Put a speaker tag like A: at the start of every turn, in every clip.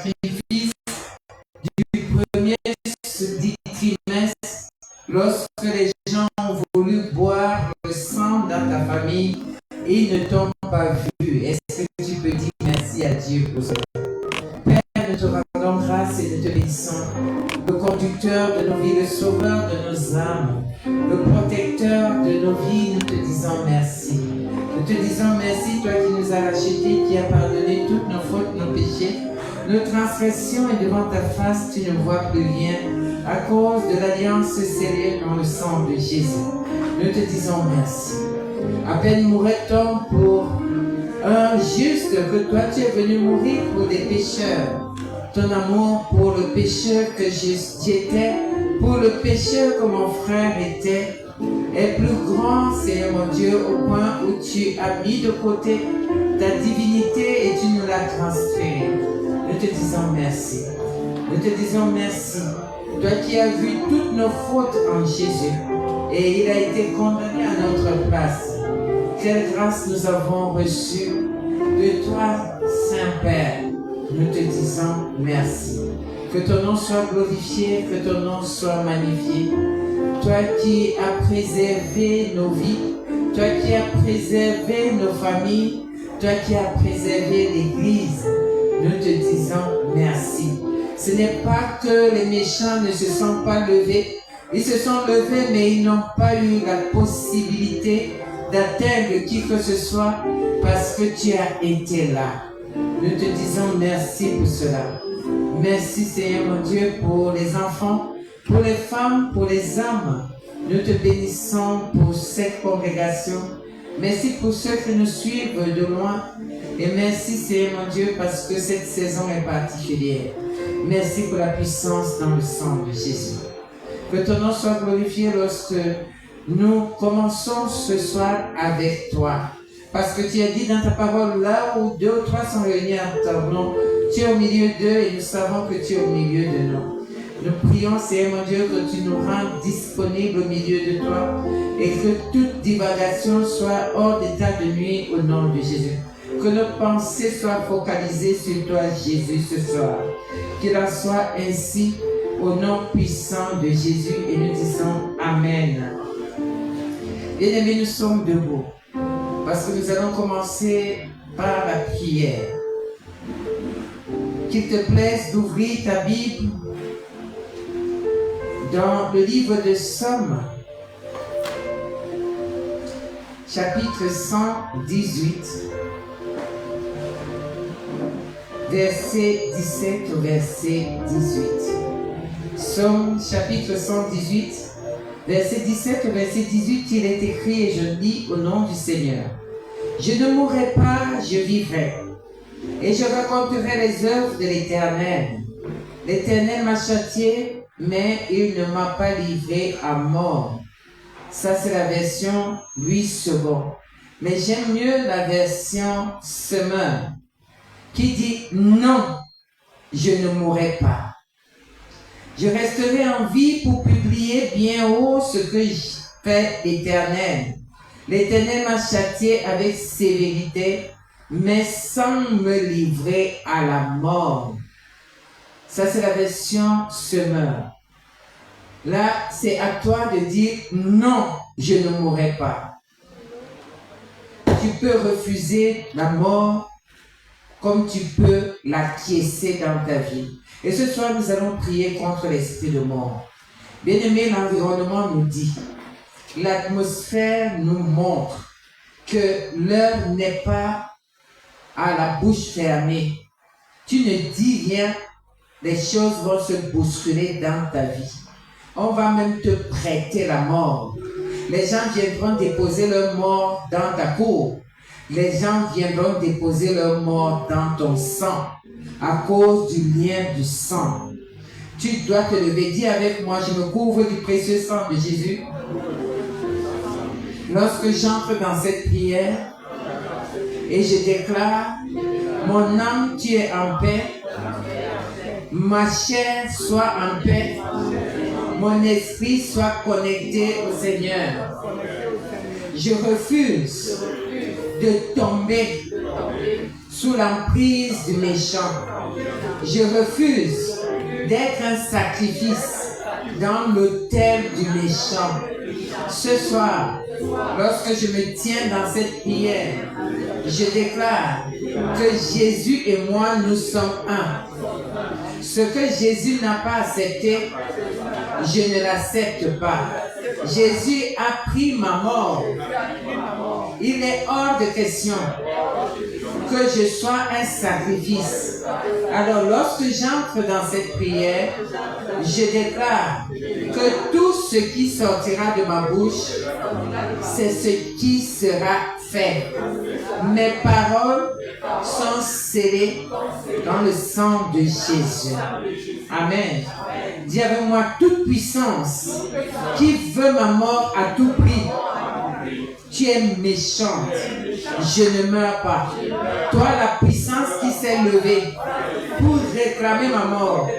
A: sacrifice du premier dit trimestre, lorsque les gens ont voulu boire le sang dans ta famille, ils ne t'ont pas vu. Est-ce que tu peux dire merci à Dieu pour cela? Père, nous te rendons grâce et nous te bénissons. Le conducteur de nos vies, le sauveur de nos âmes, le protecteur de nos vies, nous te disons merci. Nous te disons merci, toi qui nous as rachetés, qui as pardonné toutes nos fautes, nos péchés, nos transgressions, et devant ta face, tu ne vois plus rien à cause de l'alliance scellée dans le sang de Jésus. Nous te disons merci. À peine mourrait-on pour un juste que toi tu es venu mourir pour des pécheurs. Ton amour pour le pécheur que j'étais, pour le pécheur que mon frère était, est plus grand, Seigneur mon Dieu, au point où tu as mis de côté ta divinité et tu nous l'as transférée. Nous te disons merci. Nous te disons merci. Toi qui as vu toutes nos fautes en Jésus et il a été condamné à notre place. Quelle grâce nous avons reçue de toi, Saint-Père. Nous te disons merci. Que ton nom soit glorifié, que ton nom soit magnifié. Toi qui as préservé nos vies, toi qui as préservé nos familles, toi qui as préservé l'Église, nous te disons merci. Ce n'est pas que les méchants ne se sont pas levés. Ils se sont levés, mais ils n'ont pas eu la possibilité d'atteindre qui que ce soit parce que tu as été là. Nous te disons merci pour cela. Merci Seigneur mon Dieu pour les enfants, pour les femmes, pour les hommes. Nous te bénissons pour cette congrégation. Merci pour ceux qui nous suivent de loin. Et merci Seigneur mon Dieu parce que cette saison est particulière. Merci pour la puissance dans le sang de Jésus. Que ton nom soit glorifié lorsque nous commençons ce soir avec toi. Parce que tu as dit dans ta parole, là où 2 ou 3 sont réunis en ton nom, tu es au milieu d'eux et nous savons que tu es au milieu de nous. Nous prions, Seigneur mon Dieu, que tu nous rendes disponibles au milieu de toi et que toute divagation soit hors d'état de nuit au nom de Jésus. Que nos pensées soient focalisées sur toi, Jésus, ce soir. Qu'il en soit ainsi au nom puissant de Jésus et nous disons Amen. Bien-aimés, nous sommes debout parce que nous allons commencer par la prière. Qu'il te plaise d'ouvrir ta Bible dans le livre de Somme, chapitre 118, verset 17 au verset 18. Somme, chapitre 118, verset 17 au verset 18, il est écrit, et je lis au nom du Seigneur. Je ne mourrai pas, je vivrai, et je raconterai les œuvres de l'Éternel. L'Éternel m'a châtié, mais il ne m'a pas livré à mort. Ça, c'est la version 8 secondes. Mais j'aime mieux la version Semeur, qui dit non, je ne mourrai pas. Je resterai en vie pour publier bien haut ce que fait l'Éternel. L'Éternel m'a châtié avec sévérité, mais sans me livrer à la mort. Ça, c'est la version Semeur. Là, c'est à toi de dire non, je ne mourrai pas. Tu peux refuser la mort comme tu peux l'acquiescer dans ta vie. Et ce soir, nous allons prier contre l'esprit de mort. Bien-aimé, l'environnement nous dit, l'atmosphère nous montre que l'heure n'est pas à la bouche fermée. Tu ne dis rien, les choses vont se bousculer dans ta vie. On va même te prêter la mort. Les gens viendront déposer leur mort dans ta cour. Les gens viendront déposer leur mort dans ton sang à cause du lien du sang. Tu dois te lever. Dis avec moi, je me couvre du précieux sang de Jésus. Lorsque j'entre dans cette prière et je déclare, mon âme, tu es en paix. Ma chair soit en paix. Mon esprit soit connecté au Seigneur. Je refuse de tomber sous l'emprise du méchant. Je refuse d'être un sacrifice dans l'autel du méchant. Ce soir, lorsque je me tiens dans cette prière, je déclare que Jésus et moi, nous sommes un. Ce que Jésus n'a pas accepté, je ne l'accepte pas. Jésus a pris ma mort. Il est hors de question que je sois un sacrifice. Alors, lorsque j'entre dans cette prière, je déclare que tout ce qui sortira de ma bouche, c'est ce qui sera fait. Mes paroles sont scellées dans le sang de Jésus. Amen. Dis avec moi, toute puissance qui veut ma mort à tout prix, tu es méchante. Je ne meurs pas. Toi, la puissance qui s'est levée pour réclamer ma mort,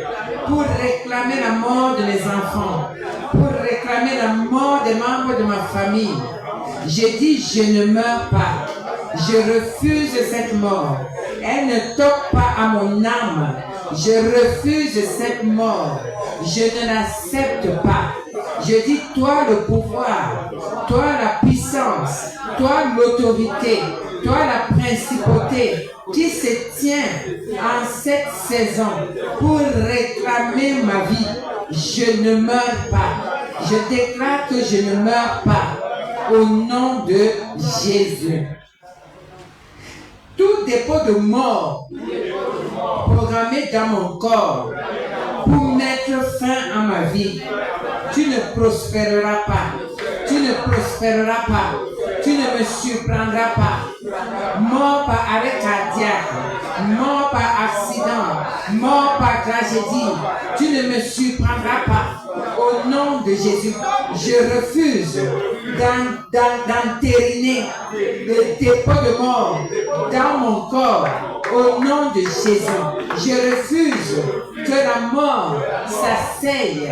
A: pour réclamer la mort de mes enfants, pour réclamer la mort des membres de ma famille, j'ai dit, je ne meurs pas. Je refuse cette mort. Elle ne toque pas à mon âme. Je refuse cette mort. Je ne l'accepte pas. Je dis, toi le pouvoir, toi la puissance, toi l'autorité, toi la principauté qui se tient en cette saison pour réclamer ma vie. Je ne meurs pas. Je déclare que je ne meurs pas au nom de Jésus. Tout dépôt de mort programmé dans mon corps pour mettre fin à ma vie, tu ne prospéreras pas. Tu ne prospéreras pas. Tu ne me surprendras pas. Mort par arrêt cardiaque, mort par accident, mort par tragédie, tu ne me surprendras pas. Au nom de Jésus, je refuse d'entériner le dépôt de mort dans mon corps. Au nom de Jésus, je refuse que la mort s'asseye,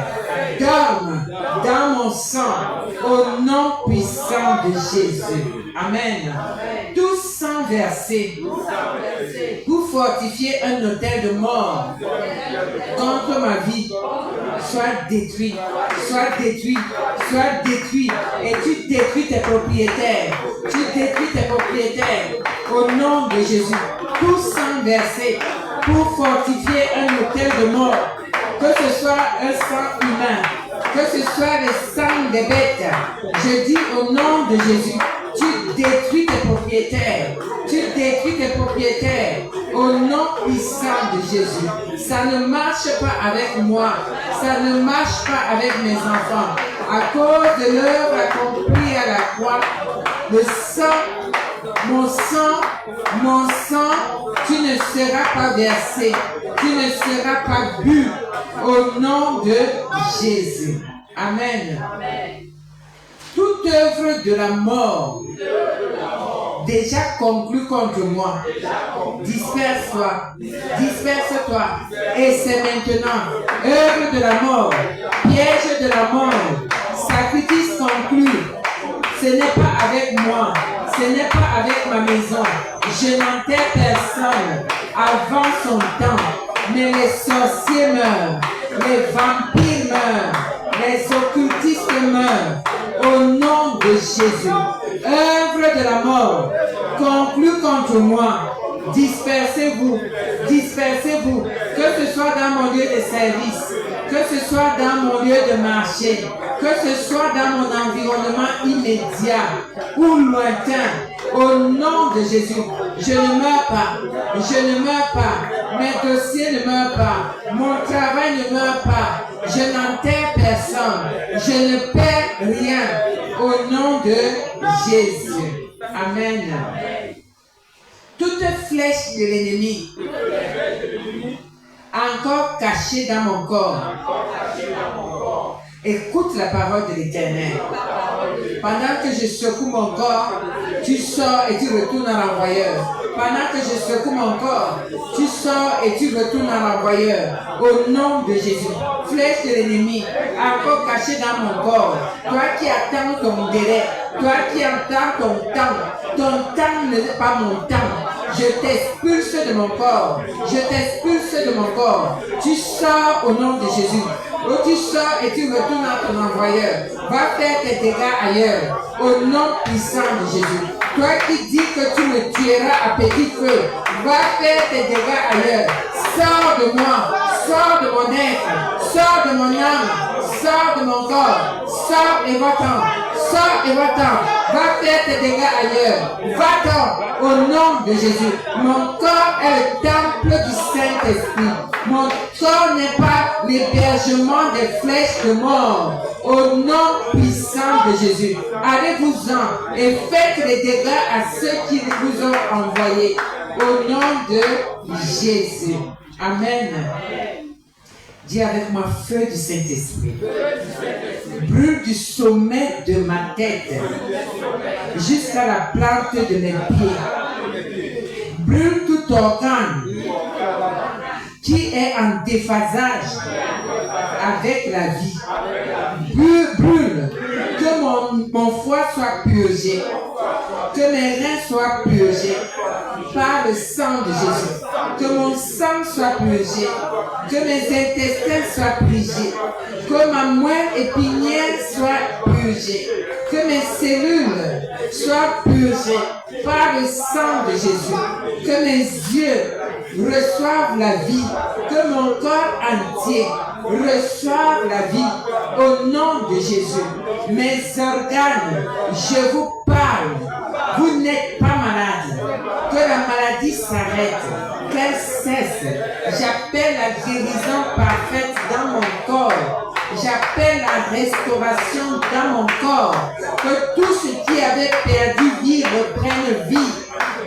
A: dorme dans mon sang. Au nom puissant de Jésus. Amen. Tout sang versé pour fortifier un autel de mort contre ma vie, soit détruit, soit détruit, soit détruit. Et tu détruis tes propriétaires. Tu détruis tes propriétaires. Au nom de Jésus. Tout sang versé pour fortifier un autel de mort, que ce soit un sang humain, que ce soit le sang des bêtes, je dis au nom de Jésus, tu détruis tes propriétaires, tu détruis tes propriétaires, au nom puissant de Jésus. Ça ne marche pas avec moi, ça ne marche pas avec mes enfants, à cause de l'œuvre accomplie à la croix, le sang, mon sang, tu ne seras pas versé, tu ne seras pas bu, au nom de Jésus. Amen. Toute œuvre de la mort déjà conclue contre moi, disperse-toi, disperse-toi. Et c'est maintenant, œuvre de la mort, piège de la mort, sacrifice conclu. Ce n'est pas avec moi, ce n'est pas avec ma maison. Je n'enterre personne avant son temps. Mais les sorciers meurent, les vampires meurent, les occultistes meurent. Au nom de Jésus, œuvre de la mort, conclue contre moi. Dispersez-vous, dispersez-vous, que ce soit dans mon lieu de service, que ce soit dans mon lieu de marché, que ce soit dans mon environnement immédiat ou lointain. Au nom de Jésus, je ne meurs pas, je ne meurs pas, mes dossiers ne meurent pas, mon travail ne meurt pas, je n'enterre personne, je ne perds rien. Au nom de Jésus. Amen. Toute flèche de l'ennemi encore cachée dans mon corps, écoute la parole de l'Éternel. Pendant que je secoue mon corps, tu sors et tu retournes à l'envoyeur. Pendant que je secoue mon corps, tu sors et tu retournes à l'envoyeur. Au nom de Jésus. Flèche de l'ennemi, encore cachée dans mon corps. Toi qui attends ton délai, toi qui attends ton temps n'est pas mon temps. Je t'expulse de mon corps. Je t'expulse de mon corps. Tu sors au nom de Jésus. Oh, tu sors et tu retournes à ton envoyeur. Va faire tes dégâts ailleurs. Au nom puissant de Jésus. Toi qui dis que tu me tueras à petit feu, va faire tes dégâts ailleurs. Sors de moi. Sors de mon être. Sors de mon âme. Sors de mon corps. Sors et va-t'en. Sors et va-t'en. Va faire tes dégâts ailleurs. Va-t'en au nom de Jésus. Mon corps est le temple du Saint-Esprit. Mon corps n'est pas l'hébergement des flèches de mort. Au nom puissant de Jésus. Allez-vous-en et faites les dégâts à ceux qui vous ont envoyés. Au nom de Jésus. Amen. Dis avec moi, feu du Saint-Esprit. Brûle du sommet de ma tête jusqu'à la plante de mes pieds. Brûle tout organe qui est en déphasage avec la vie. Brûle, que mon foie soit purgé, que mes reins soient purgés par le sang de Jésus, que mon sang soit purgé, que mes intestins soient purgés, que ma moelle épinière soit purgée, que mes cellules soient purgées par le sang de Jésus, que mes yeux reçoivent la vie, que mon corps entier reçoive la vie au nom de Jésus. Mes organes, je vous parle, vous n'êtes pas malade, que la maladie s'arrête, qu'elle cesse. J'appelle la guérison parfaite dans mon corps. J'appelle la restauration dans mon corps. Que tout ce qui avait perdu vie reprenne vie.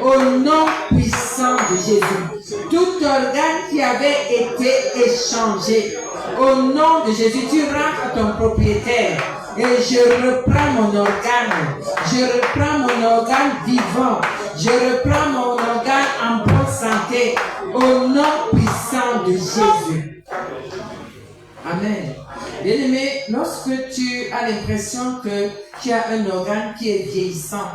A: Au nom puissant de Jésus. Tout organe qui avait été échangé. Au nom de Jésus, tu rentres ton propriétaire. Et je reprends mon organe. Je reprends mon organe vivant. Je reprends mon organe en bonne santé. Au nom puissant de Jésus. Amen. Bien-aimé, lorsque tu as l'impression que tu as un organe qui est vieillissant,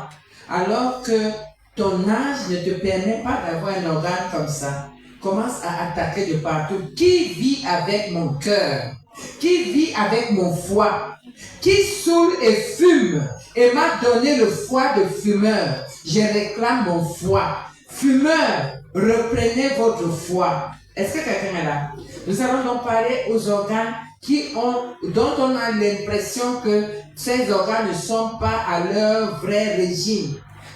A: alors que ton âge ne te permet pas d'avoir un organe comme ça, commence à attaquer de partout. Qui vit avec mon cœur? Qui vit avec mon foie? Qui saoule et fume et m'a donné le foie de fumeur? Je réclame mon foie. Fumeur, reprenez votre foie. Est-ce que quelqu'un est là? Nous allons donc parler aux organes dont on a l'impression que ces organes ne sont pas à leur vrai régime,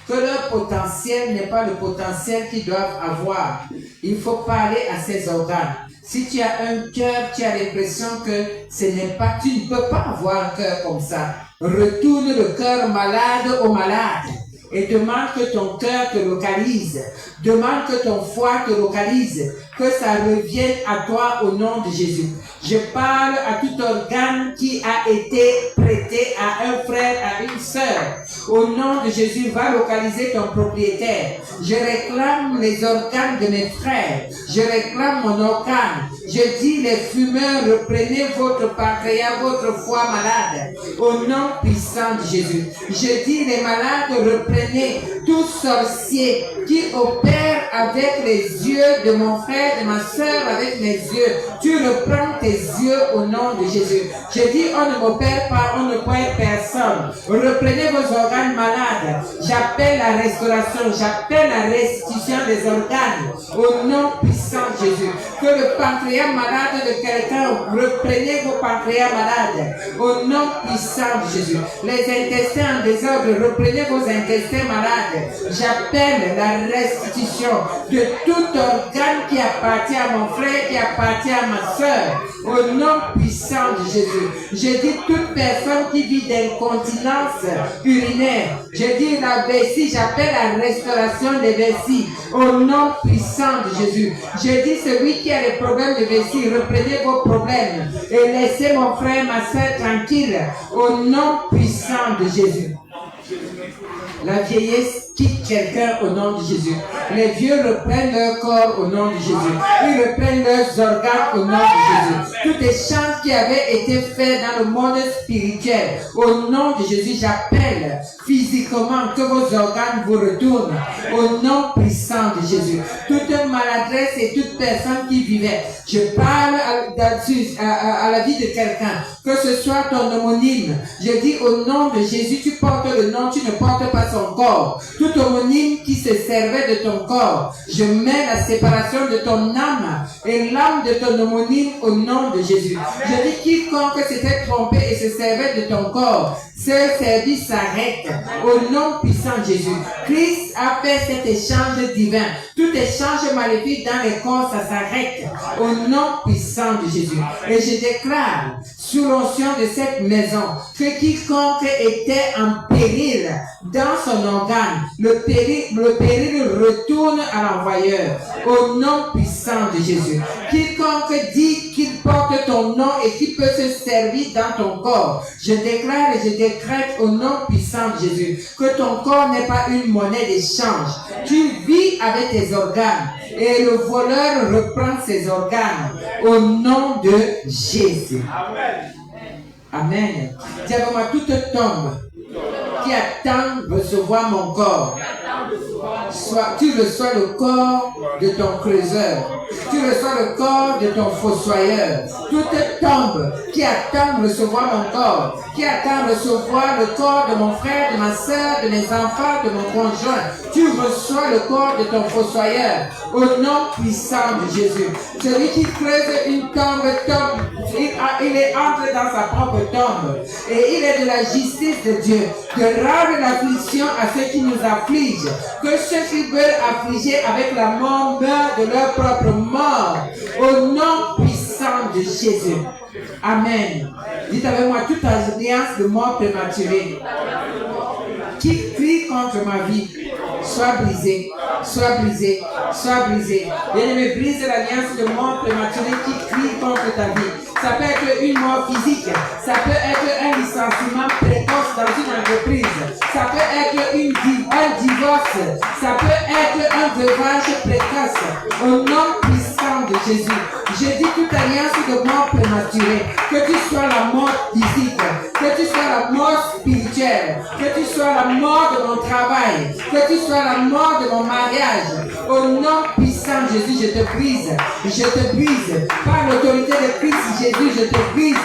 A: que leur potentiel n'est pas le potentiel qu'ils doivent avoir. Il faut parler à ces organes. Si tu as un cœur, tu as l'impression que tu ne peux pas avoir un cœur comme ça. Retourne le cœur malade au malade. Et demande que ton cœur te localise. Demande que ton foie te localise. Que ça revienne à toi au nom de Jésus. Je parle à tout organe qui a été prêté à un frère, à une sœur. Au nom de Jésus, va localiser ton propriétaire. Je réclame les organes de mes frères. Je réclame mon organe. Je dis les fumeurs, reprenez votre pancréas, votre foie malade. Au nom puissant de Jésus. Je dis les malades, reprenez tout sorcier qui opère avec les yeux de mon frère, de ma soeur, avec mes yeux. Tu reprends tes yeux au nom de Jésus. Je dis, on ne m'opère pas, on ne pointe personne. Reprenez vos organes malades. J'appelle la restauration, j'appelle la restitution des organes au nom puissant de Jésus. Que le pancréas malade de quelqu'un, reprenez vos pancréas malades au nom puissant de Jésus. Les intestins en désordre, reprenez vos intestins malades. J'appelle la restitution de tout organe qui appartient à mon frère, qui appartient à ma soeur, au nom puissant de Jésus. Je dis toute personne qui vit d'incontinence urinaire, je dis la vessie, j'appelle la restauration des vessies, au nom puissant de Jésus. Je dis celui qui a des problèmes de vessie, reprenez vos problèmes et laissez mon frère, ma soeur tranquille, au nom puissant de Jésus. La vieillesse quitte quelqu'un au nom de Jésus. Les vieux reprennent leur corps au nom de Jésus. Ils reprennent leurs organes au nom de Jésus. Tout échange qui avait été fait dans le monde spirituel, au nom de Jésus, j'appelle physiquement que vos organes vous retournent au nom puissant de Jésus. Toute maladresse et toute personne qui vivait, je parle à la vie de quelqu'un, que ce soit ton homonyme. Je dis au nom de Jésus, tu portes le nom, tu ne portes pas son corps. Tout homonyme qui se servait de ton corps, je mets la séparation de ton âme et l'âme de ton homonyme au nom de Jésus. Je dis quiconque s'était trompé et se servait de ton corps, ce service s'arrête au nom puissant de Jésus. Christ a fait cet échange divin. Tout échange maléfique dans les corps, ça s'arrête au nom puissant de Jésus. Et je déclare sous l'onction de cette maison que quiconque était en péril dans son organe, le péril retourne à l'envoyeur au nom puissant de Jésus. Quiconque dit qu'il porte ton nom et qu'il peut se servir dans ton corps, je déclare et je décrète au nom puissant de Jésus que ton corps n'est pas une monnaie d'échange. Tu vis avec tes organes et le voleur reprend ses organes au nom de Jésus. Amen. Dis avec moi, toute tombe qui attend de recevoir mon corps, tu reçois le corps de ton creuseur, tu reçois le corps de ton fossoyeur. Toute tombe qui attend de recevoir mon corps, qui attend de recevoir le corps de mon frère, de ma soeur, de mes enfants, de mon conjoint, tu reçois le corps de ton fossoyeur au nom puissant de Jésus. Celui qui creuse une tombe, il est entré dans sa propre tombe et il est de la justice de Dieu de rendre l'affliction à ceux qui nous affligent, que ceux qui veulent affliger avec la mort meurent de leur propre mort au nom puissant de Jésus. Amen. Dites avec moi, toute alliance de mort prématurée qui crie contre ma vie, soit brisée, soit brisée, soit brisée. Bien-aimé, brise l'alliance de mort prématurée qui crie contre ta vie. Ça peut être une mort physique, ça peut être un licenciement précoce dans une entreprise, ça peut être un divorce, ça peut être un veuvage précoce. Au nom puissant de Jésus, je dis toute alliance de mort prématurée, que tu sois la mort physique, que tu sois la mort spirituelle, que tu sois la mort de mon travail, que tu sois la mort de mon mariage. Au nom puissant de Jésus, je te brise, par l'autorité de Christ Jésus, je te brise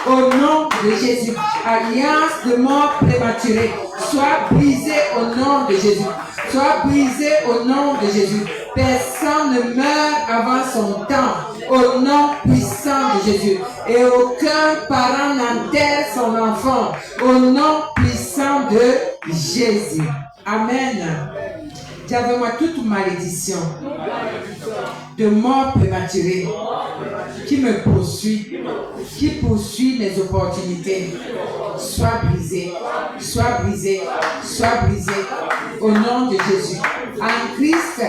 A: au nom de Jésus. Alliance de mort prématurée, sois brisée au nom de Jésus. Sois brisée au nom de Jésus. Personne ne meurt avant son temps au nom puissant de Jésus. Et aucun parent n'enterre son enfant au nom puissant de Jésus. Amen. Dis avec moi, toute malédiction de mort prématurée qui me poursuit, qui poursuit mes opportunités, soit brisée, soit brisée, soit brisée au nom de Jésus. En Christ,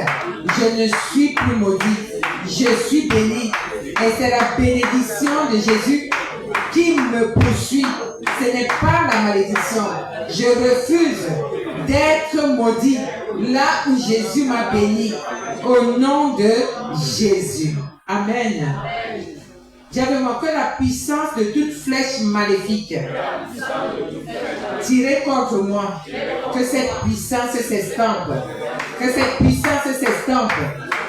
A: je ne suis plus maudit, je suis béni. Et c'est la bénédiction de Jésus qui me poursuit. Ce n'est pas la malédiction. Je refuse d'être maudit là où Jésus m'a béni. Au nom de Jésus. Amen. Dis avec moi que la puissance de toute flèche maléfique tirée contre moi, que cette puissance s'estompe. Que cette puissance s'estompe.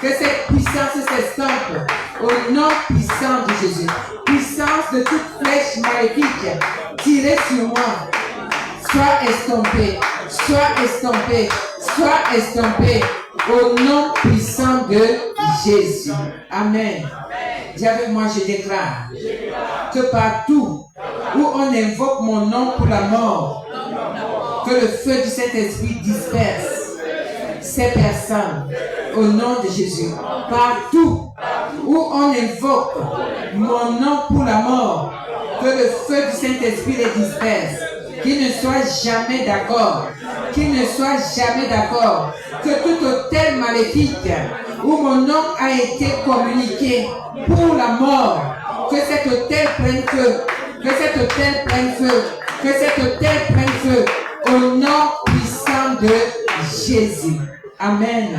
A: Que cette puissance s'estompe. Au nom puissant de Jésus. Puissance de toute flèche maléfique tirée sur moi. Sois estompée. Soit estompée. Soit estompée. Au nom puissant de Jésus. Amen. Dis avec moi, je déclare que partout où on invoque mon nom pour la mort, que le feu du Saint-Esprit disperse ces personnes au nom de Jésus. Partout où on invoque mon nom pour la mort, que le feu du Saint-Esprit les disperse. Qu'ils ne soient jamais d'accord. Qu'ils ne soient jamais d'accord. Que tout autel maléfique où mon nom a été communiqué pour la mort, que cet autel prenne feu. Que cet autel prenne feu. Que cet autel prenne feu. Au nom puissant de Jésus. Amen.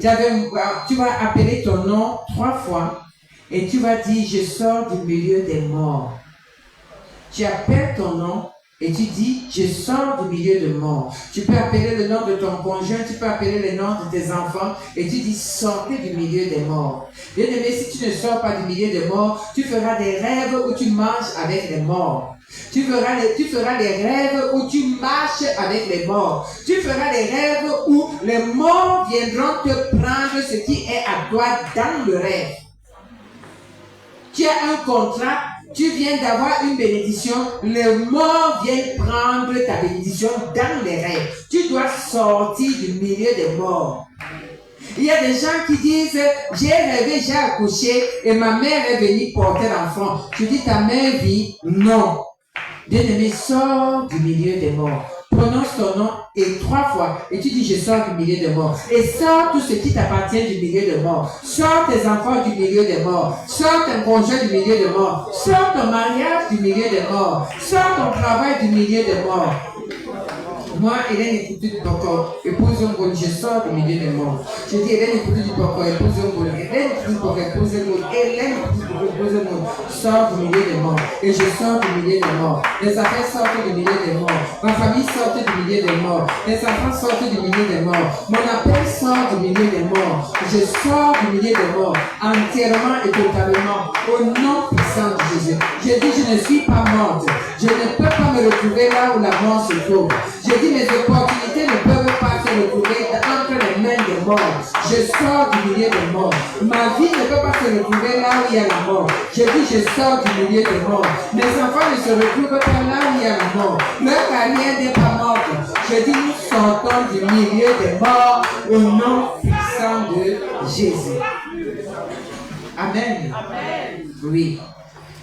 A: Tu vas appeler ton nom 3 fois et tu vas dire, je sors du milieu des morts. Tu appelles ton nom et tu dis, je sors du milieu des morts. Tu peux appeler le nom de ton conjoint, tu peux appeler le nom de tes enfants et tu dis, sortez du milieu des morts. Bien aimé, si tu ne sors pas du milieu des morts, tu feras des rêves où tu marches avec les morts. Tu feras des rêves où tu marches avec les morts. Tu feras des rêves où les morts viendront te prendre ce qui est à toi dans le rêve. Tu as un contrat, tu viens d'avoir une bénédiction, les morts viennent prendre ta bénédiction dans les rêves. Tu dois sortir du milieu des morts. Il y a des gens qui disent, j'ai rêvé, j'ai accouché et ma mère est venue porter l'enfant. Tu dis, ta mère vit? Non. Bien-aimé, sors du milieu des morts. Prononce ton nom et 3 fois et tu dis, je sors du milieu des morts. Et sors tout ce qui t'appartient du milieu des morts. Sors tes enfants du milieu des morts. Sors ton conjoint du milieu des morts. Sors ton mariage du milieu des morts. Sors ton travail du milieu des morts. Moi, Hélène écoute du Boko, épouse un bon, je sors du milieu des morts. Je dis, Hélène écoute du Boko, épouse un bon. Hélène écoute du Boko, épouse un bon. Hélène écoute du Boko, épouse un bon. Sors du milieu des morts. Et je sors du milieu des morts. Les affaires sortent du milieu des morts. Ma famille sort du milieu des morts. Les enfants sortent du milieu des morts. Mon appel sort du milieu des morts. Je sors du milieu des morts. Entièrement et totalement. Au nom puissant de Jésus. Je dis, je ne suis pas morte. Je ne peux pas me retrouver là où la mort se trouve. Je dis, mes opportunités ne peuvent pas se retrouver entre les mains des morts. Je sors du milieu des morts. Ma vie ne peut pas se retrouver là où il y a la mort. Je dis, je sors du milieu des morts. Mes enfants ne se retrouvent pas là où il y a la mort. Leur carrière n'est pas morte. Je dis, nous sortons du milieu des morts au nom puissant de Jésus. Amen. Amen. Oui.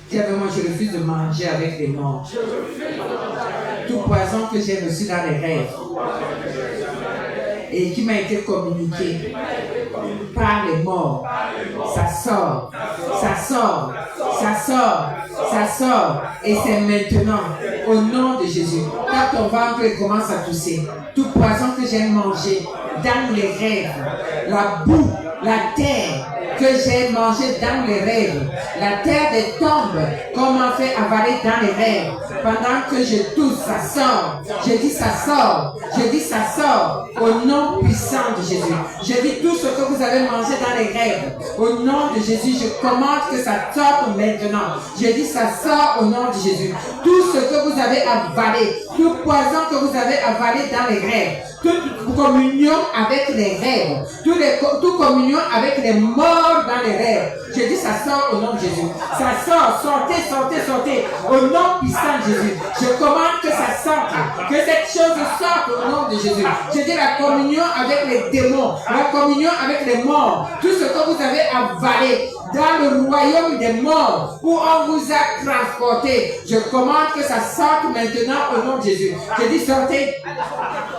A: Dis avec moi, je refuse de manger avec les morts. Tout poison que j'ai reçu dans les rêves et qui m'a été communiqué par les morts, ça sort, ça sort, ça sort, ça sort. Et c'est maintenant, au nom de Jésus. Quand ton ventre commence à tousser, tout poison que j'ai mangé dans les rêves, la boue, la terre que j'ai mangé dans les rêves, la terre des tombes qu'on m'a fait avaler dans les rêves, pendant que je tousse, ça sort. Je dis ça sort. Je dis ça sort. Au nom puissant de Jésus. Je dis tout ce que vous avez mangé dans les rêves. Au nom de Jésus, je commande que ça sorte maintenant. Je dis ça sort au nom de Jésus. Tout ce que vous avez avalé, tout poison que vous avez avalé dans les rêves, toute communion avec les rêves, toute communion avec les morts dans les rêves. Je dis ça sort au nom de Jésus. Ça sort, sortez, sortez, sortez. Au nom puissant de Jésus. Je commande que ça sorte, que cette chose sorte au nom de Jésus. Je dis la communion avec les démons, la communion avec les morts, tout ce que vous avez avalé dans le royaume des morts où on vous a transporté. Je commande que ça sorte maintenant au nom de Jésus. Je dis sortez,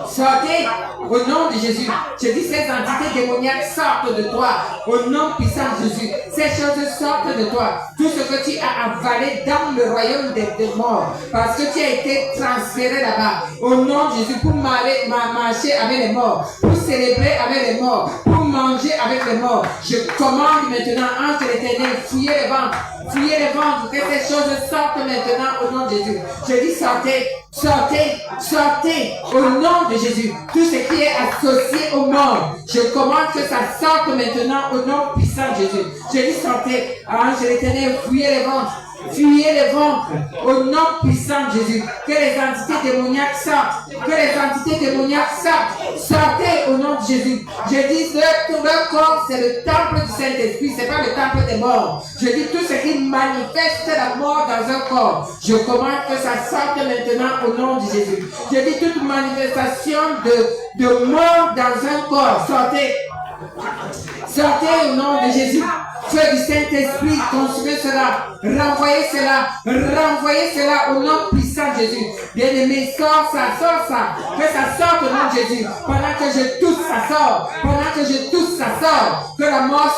A: sortez au nom de Jésus. Je dis ces entités démoniaques sortent de toi au nom puissant de Jésus. Ces choses sortent de toi. Tout ce que tu as avalé dans le royaume des morts, parce que tu as été transféré là-bas au nom de Jésus pour marcher avec les morts, pour célébrer avec les morts, pour manger avec les morts. Je commande maintenant entre l'Éternel, fouillez les ventres. Fouillez les ventres, que ces choses sortent maintenant au nom de Jésus. Je dis sortez, sortez, sortez au nom de Jésus. Tout ce qui est associé aux morts, je commande que ça sorte maintenant au nom puissant de Jésus. Je dis sortez, ange de l'Éternel, fouillez les ventres. Fuyez les ventres au nom puissant de Jésus. Que les entités démoniaques sortent. Que les entités démoniaques sortent. Sortez au nom de Jésus. Je dis que leur corps, c'est le temple du Saint-Esprit. Ce n'est pas le temple des morts. Je dis tout ce qui manifeste la mort dans un corps. Je commande que ça sorte maintenant au nom de Jésus. Je dis toute manifestation de mort dans un corps. Sortez. Sortez au nom de Jésus. Feu du Saint-Esprit, consumez cela, renvoyez cela au nom puissant de Jésus. Bien-aimé, sors ça, que ça sorte au nom de Jésus. Pendant que je tousse, ça sort. Pendant que je tousse, ça sort. Que la mort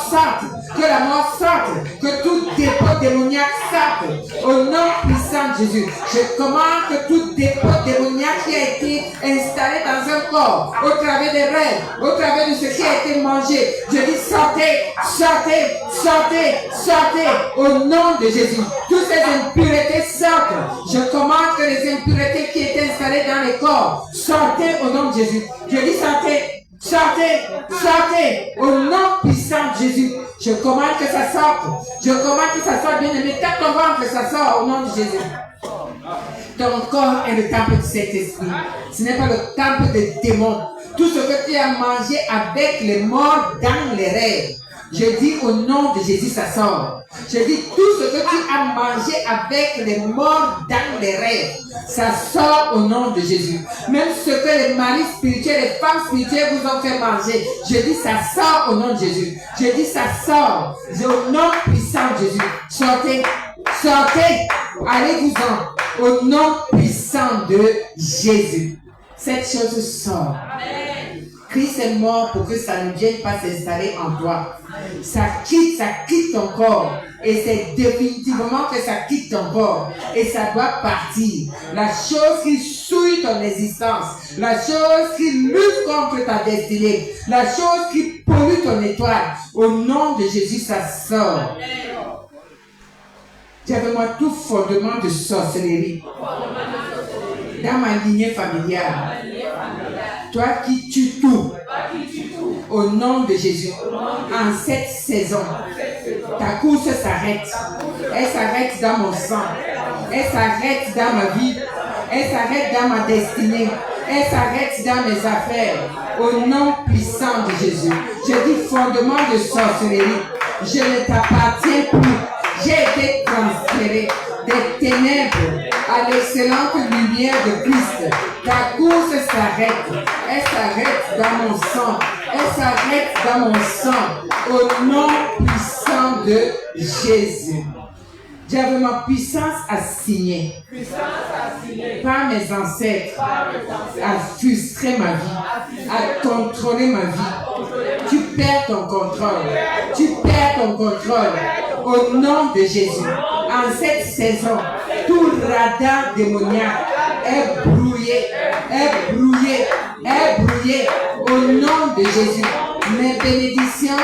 A: sorte, que tout dépôt démoniaque sorte au nom puissant de Jésus. Je commande que tout dépôt démoniaque qui a été installé dans un corps, au travers des rêves, au travers de ce qui a été mangé. Je dis sortez, sortez, sortez, sortez au nom de Jésus. Toutes ces impuretés sortent. Je commande que les impuretés qui étaient installées dans les corps, sortez au nom de Jésus. Je dis sortez, sortez, sortez au nom puissant de Jésus. Je commande que ça sorte. Je commande que ça sorte, bien aimé. Tape ton ventre que ça sort au nom de Jésus. Ton corps est le temple de cet esprit. Ce n'est pas le temple des démons. Tout ce que tu as mangé avec les morts dans les rêves, je dis au nom de Jésus, ça sort. Je dis tout ce que tu as mangé avec les morts dans les rêves, ça sort au nom de Jésus. Même ce que les maris spirituels, les femmes spirituelles vous ont fait manger, je dis ça sort au nom de Jésus. Je dis ça sort au nom puissant de Jésus. Sortez, sortez, allez-vous-en au nom puissant de Jésus. Cette chose sort. Christ est mort pour que ça ne vienne pas s'installer en toi. Ça quitte ton corps. Et c'est définitivement que ça quitte ton corps. Et ça doit partir. La chose qui souille ton existence. La chose qui lutte contre ta destinée. La chose qui pollue ton étoile. Au nom de Jésus, ça sort. J'avais-moi tout fondement de sorcellerie. Dans ma lignée familiale. Toi qui tues tout, au nom de Jésus, en cette saison, ta course s'arrête. Elle s'arrête dans mon sang. Elle s'arrête dans ma vie. Elle s'arrête dans ma destinée. Elle s'arrête dans mes affaires. Au nom puissant de Jésus. Je dis fondement de sorcellerie. Je ne t'appartiens plus. J'ai été transféré des ténèbres à l'excellente lumière de Christ. Ta course s'arrête. Elle s'arrête dans mon sang. Elle s'arrête dans mon sang. Au nom puissant de Jésus. J'avais ma puissance à signer. Par mes ancêtres. À frustrer ma vie. À contrôler ma vie. Tu perds ton contrôle. Tu perds ton contrôle. Au nom de Jésus. En cette saison, tout radar démoniaque est brouillé, est brouillé, est brouillé. Au nom de Jésus, mes bénédictions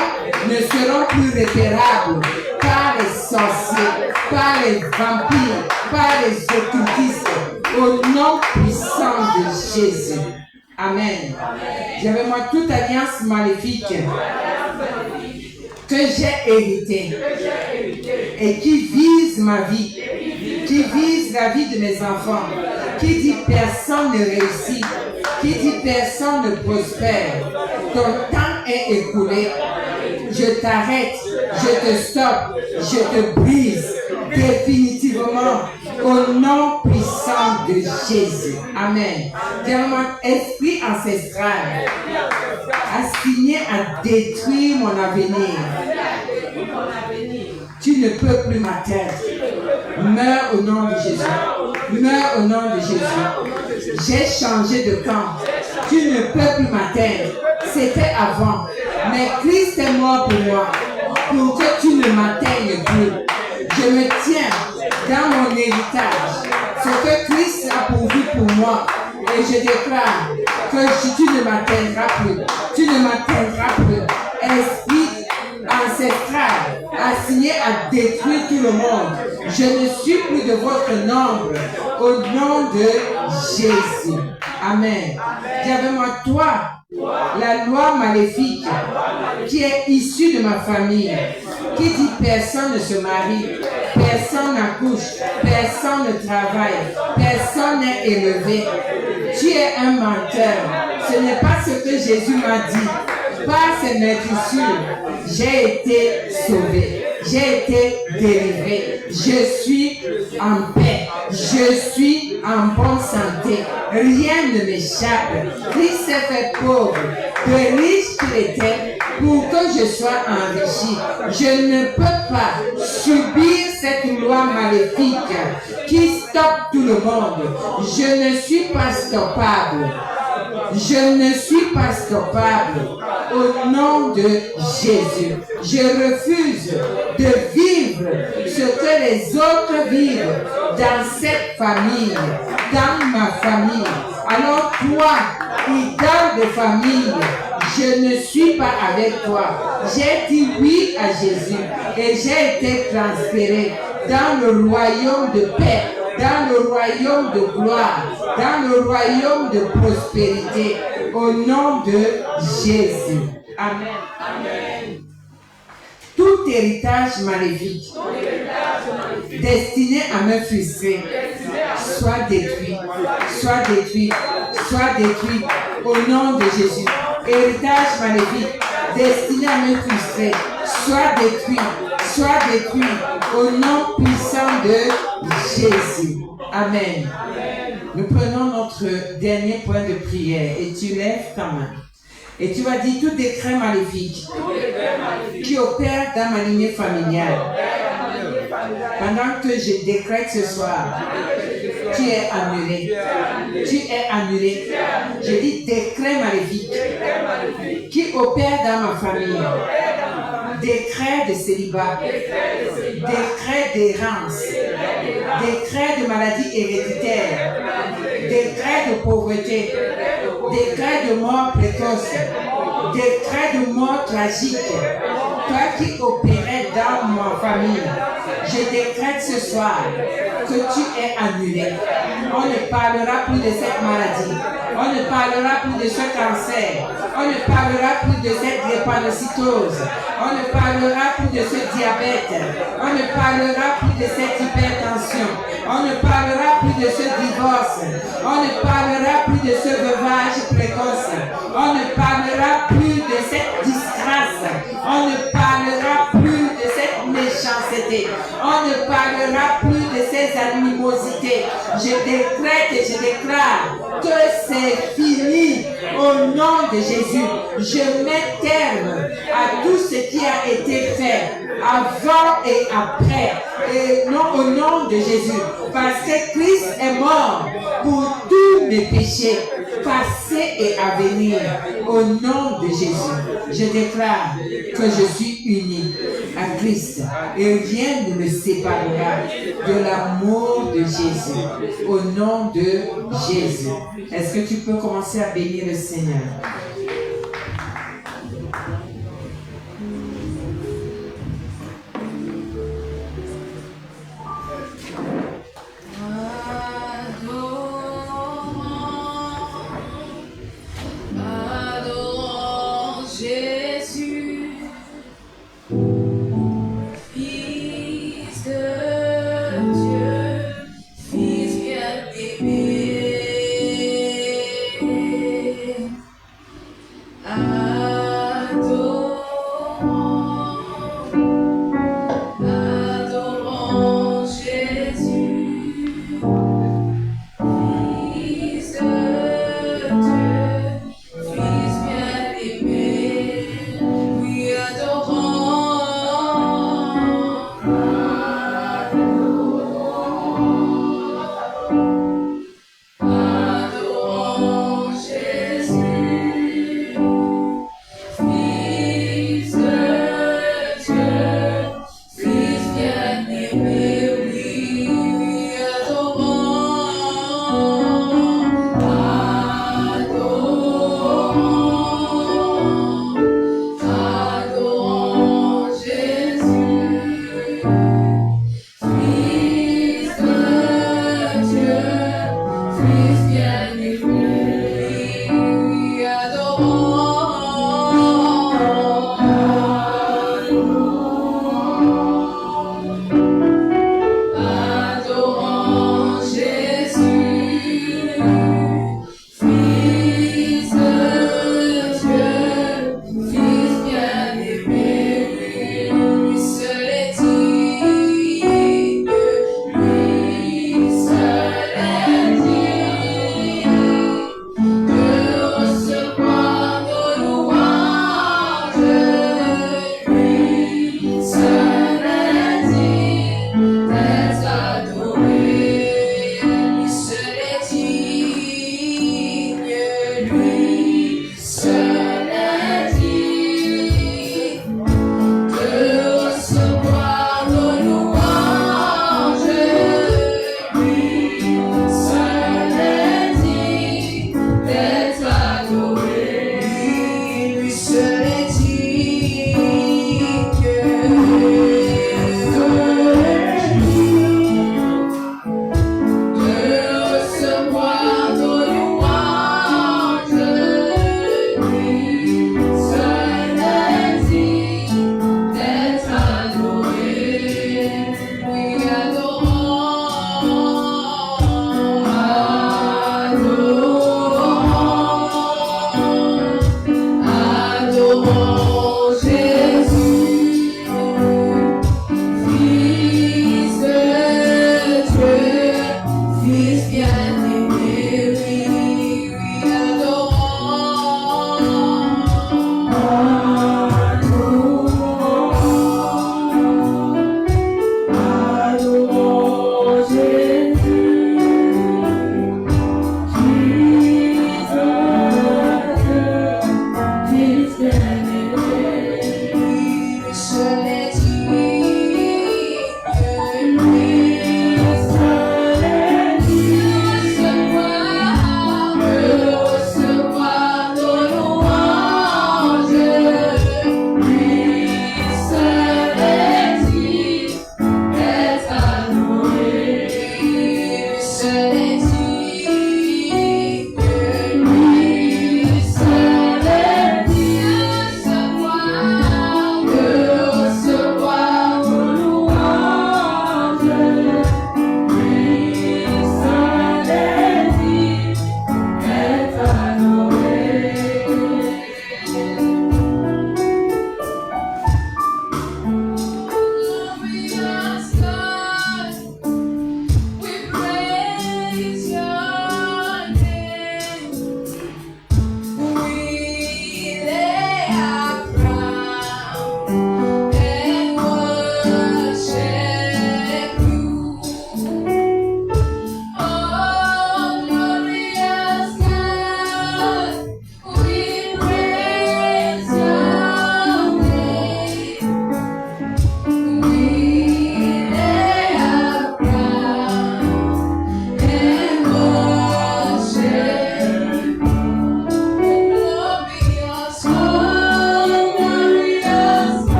A: ne seront plus repérables par les sorciers, par les vampires, par les occultistes. Au nom puissant de Jésus. Amen. J'avais moi toute alliance maléfique que j'ai hérité et qui vise ma vie, qui vise la vie de mes enfants, qui dit personne ne réussit, qui dit personne ne prospère. Ton temps est écoulé. Je t'arrête, je te stoppe, je te brise définitivement au nom puissant de Jésus. Amen. Diamant, esprit ancestral assigné à détruire mon avenir. Tu ne peux plus m'atteindre. Meurs au nom de Jésus. Meurs au nom de Jésus. J'ai changé de camp. Tu ne peux plus m'atteindre. C'était avant. Mais Christ est mort pour moi. Pour que tu ne m'atteignes plus. Je me tiens dans mon héritage. Ce que Christ a pourvu pour moi. Et je déclare que tu ne m'atteindras plus. Tu ne m'atteindras plus. Esprit ancestral, assigné à détruire tout le monde. Je ne suis plus de votre nombre. Au nom de Jésus. Amen. Dis avec moi, toi, la loi maléfique qui est issue de ma famille, qui dit personne ne se marie, personne n'accouche, personne ne travaille, personne n'est élevé. Tu es un menteur. Ce n'est pas ce que Jésus m'a dit. Par ses maîtrissures, j'ai été sauvé. J'ai été délivré. Je suis en paix. Je suis en bonne santé. Rien ne m'échappe. Christ s'est fait pauvre, de riche qu'il était, pour que je sois enrichi. Je ne peux pas subir cette loi maléfique qui stoppe tout le monde. Je ne suis pas stoppable. Je ne suis pas stoppable. Au nom de Jésus, je refuse de vivre ce que les autres vivent dans cette famille, dans ma famille, Alors toi, idole de famille, je ne suis pas avec toi. J'ai dit oui à Jésus et j'ai été transféré dans le royaume de paix, dans le royaume de gloire, dans le royaume de prospérité, au nom de Jésus. Amen. Amen. Tout héritage maléfique destiné à me frustrer, soit détruit, soit détruit, soit détruit au nom de Jésus. Héritage maléfique destiné à me frustrer, soit détruit au nom puissant de Jésus. Amen. Nous prenons notre dernier point de prière et tu lèves ta main. Et tu vas dire tout décret maléfique qui opère dans ma lignée familiale. Pendant que je décrète ce soir, tu es annulé. Tu es annulé. Je dis décret maléfique qui opère dans ma famille. Décret de célibat, décret d'errance, décret de maladie héréditaire, décret de pauvreté, décret de mort précoce, décret de mort tragique. Toi qui opérais dans ma famille, je décrète ce soir que tu es annulé. On ne parlera plus de cette maladie. On ne parlera plus de ce cancer. On ne parlera plus de cette drépanocytose. On ne parlera plus de ce diabète. On ne parlera plus de cette hypertension. On ne parlera plus de ce divorce. On ne parlera plus de ce veuvage précoce. On ne parlera plus de cette disgrâce. On ne parlera plus de cette méchanceté. On ne parlera plus de ces animosités. Je décrète et je déclare que c'est fini au nom de Jésus. Je mets terme à tout ce qui a été fait avant et après. Et non au nom de Jésus. Parce que Christ est mort pour tous mes péchés, passés et à venir. Au nom de Jésus, je déclare que je suis uni à Christ et rien ne me séparera de l'amour de Jésus. Au nom de Jésus. Est-ce que tu peux commencer à bénir le Seigneur?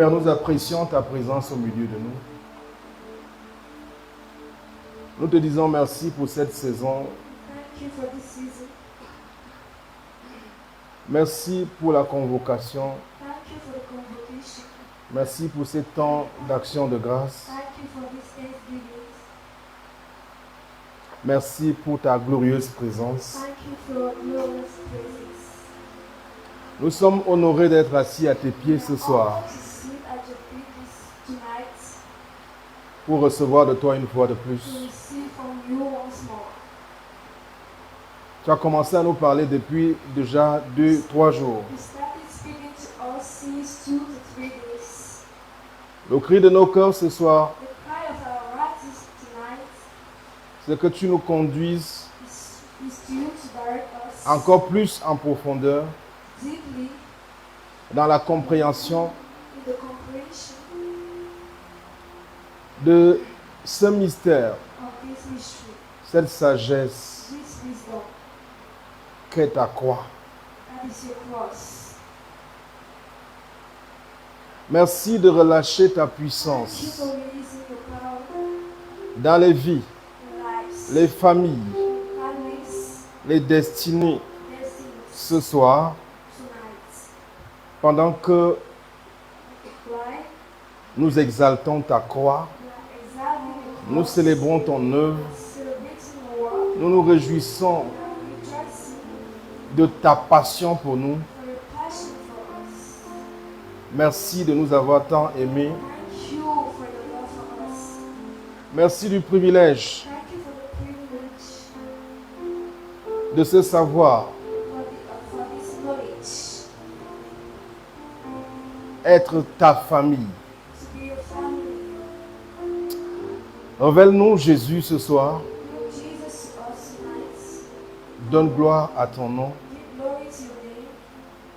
B: Père, nous apprécions ta présence au milieu de nous. Nous te disons merci pour cette saison.
C: Thank you for this season.
B: Merci pour la convocation.
C: Thank you for the convocation.
B: Merci pour ces temps d'action de grâce.
C: Thank you for this Thanksgiving.
B: Merci pour ta glorieuse présence.
C: Thank you for your glorious presence.
B: Nous sommes honorés d'être assis à tes pieds ce soir
C: To sit at your feet tonight,
B: pour recevoir de toi une fois de
C: to
B: plus.
C: receive from you once more.
B: Tu as commencé à nous parler depuis déjà 2-3 jours.
C: You started speaking to us since 2 to 3 days.
B: Le cri de nos cœurs ce soir,
C: The cry of our hearts tonight
B: c'est que tu nous conduises
C: is you to direct us
B: encore plus en profondeur
C: deeply
B: dans la compréhension
C: in the comprehension
B: de ce mystère,
C: of this mystery,
B: cette sagesse
C: this wisdom.
B: qu'est ta croix.
C: That is your cross.
B: Merci de relâcher ta
C: Thank you
B: puissance
C: for releasing your power
B: dans les vies,
C: in lives,
B: les familles,
C: families,
B: les destinées
C: destinies
B: ce soir,
C: tonight.
B: pendant que
C: Why?
B: nous exaltons ta croix,
C: We are exalting your
B: nous
C: cross,
B: célébrons ton œuvre,
C: celebrating your work,
B: nous nous réjouissons
C: rejoicing
B: de ta passion pour nous.
C: for your passion for us.
B: Merci de nous avoir tant aimés.
C: Thank you for your love for us.
B: Merci du privilège
C: Thank you for the privilege
B: de ce savoir,
C: for this knowledge
B: être ta famille.
C: to be your family.
B: Révèle-nous Jésus ce soir.
C: Lord Jesus to us tonight.
B: Donne gloire à ton nom
C: Give glory to your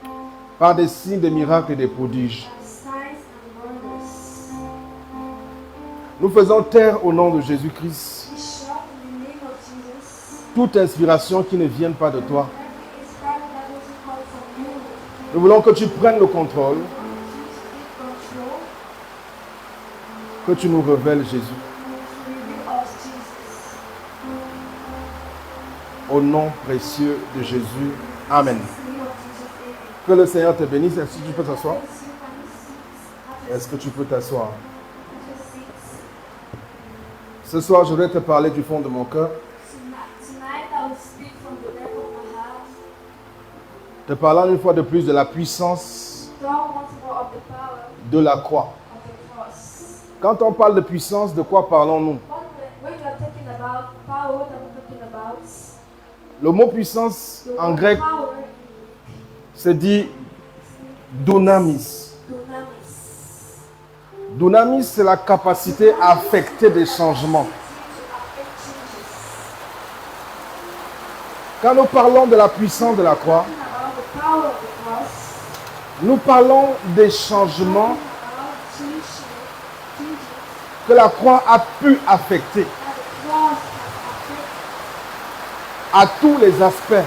C: name
B: par des signes, des miracles et des prodiges.
C: and signs and wonders.
B: Nous faisons taire au nom de Jésus-Christ
C: We shout in the name of Jesus.
B: toute inspiration qui ne vienne pas de toi.
C: Every inspiring that doesn't come from you.
B: Nous voulons que tu prennes le contrôle,
C: We want you to take control
B: que tu nous révèles Jésus.
C: and to reveal us Jesus.
B: Au nom précieux de Jésus. Amen.
C: In the name of Jesus, amen.
B: Que le Seigneur te bénisse. Est-ce que tu peux t'asseoir?
C: Bless you, can you sit? Have
B: Est-ce que tu peux t'asseoir?
C: a seat.
B: Ce soir, je voudrais te parler du fond de mon cœur,
C: Tonight I will speak from the depth of my heart.
B: te parlant une fois de plus de la puissance
C: Tell once more of the power
B: de la croix.
C: of the cross.
B: Quand on parle de puissance, de quoi parlons-nous?
C: When you are talking about power, what are we talking about?
B: Le mot puissance
C: The
B: en
C: word
B: grec
C: power,
B: se dit dunamis.
C: dunamis.
B: Dunamis, c'est la capacité à affecter des changements.
C: To affect changes.
B: Quand nous parlons de la puissance de la croix,
C: Talking about the power of the cross.
B: nous parlons des changements
C: Talking about changes
B: que la croix a pu affecter
C: that the cross has affected
B: à tous les aspects,
C: all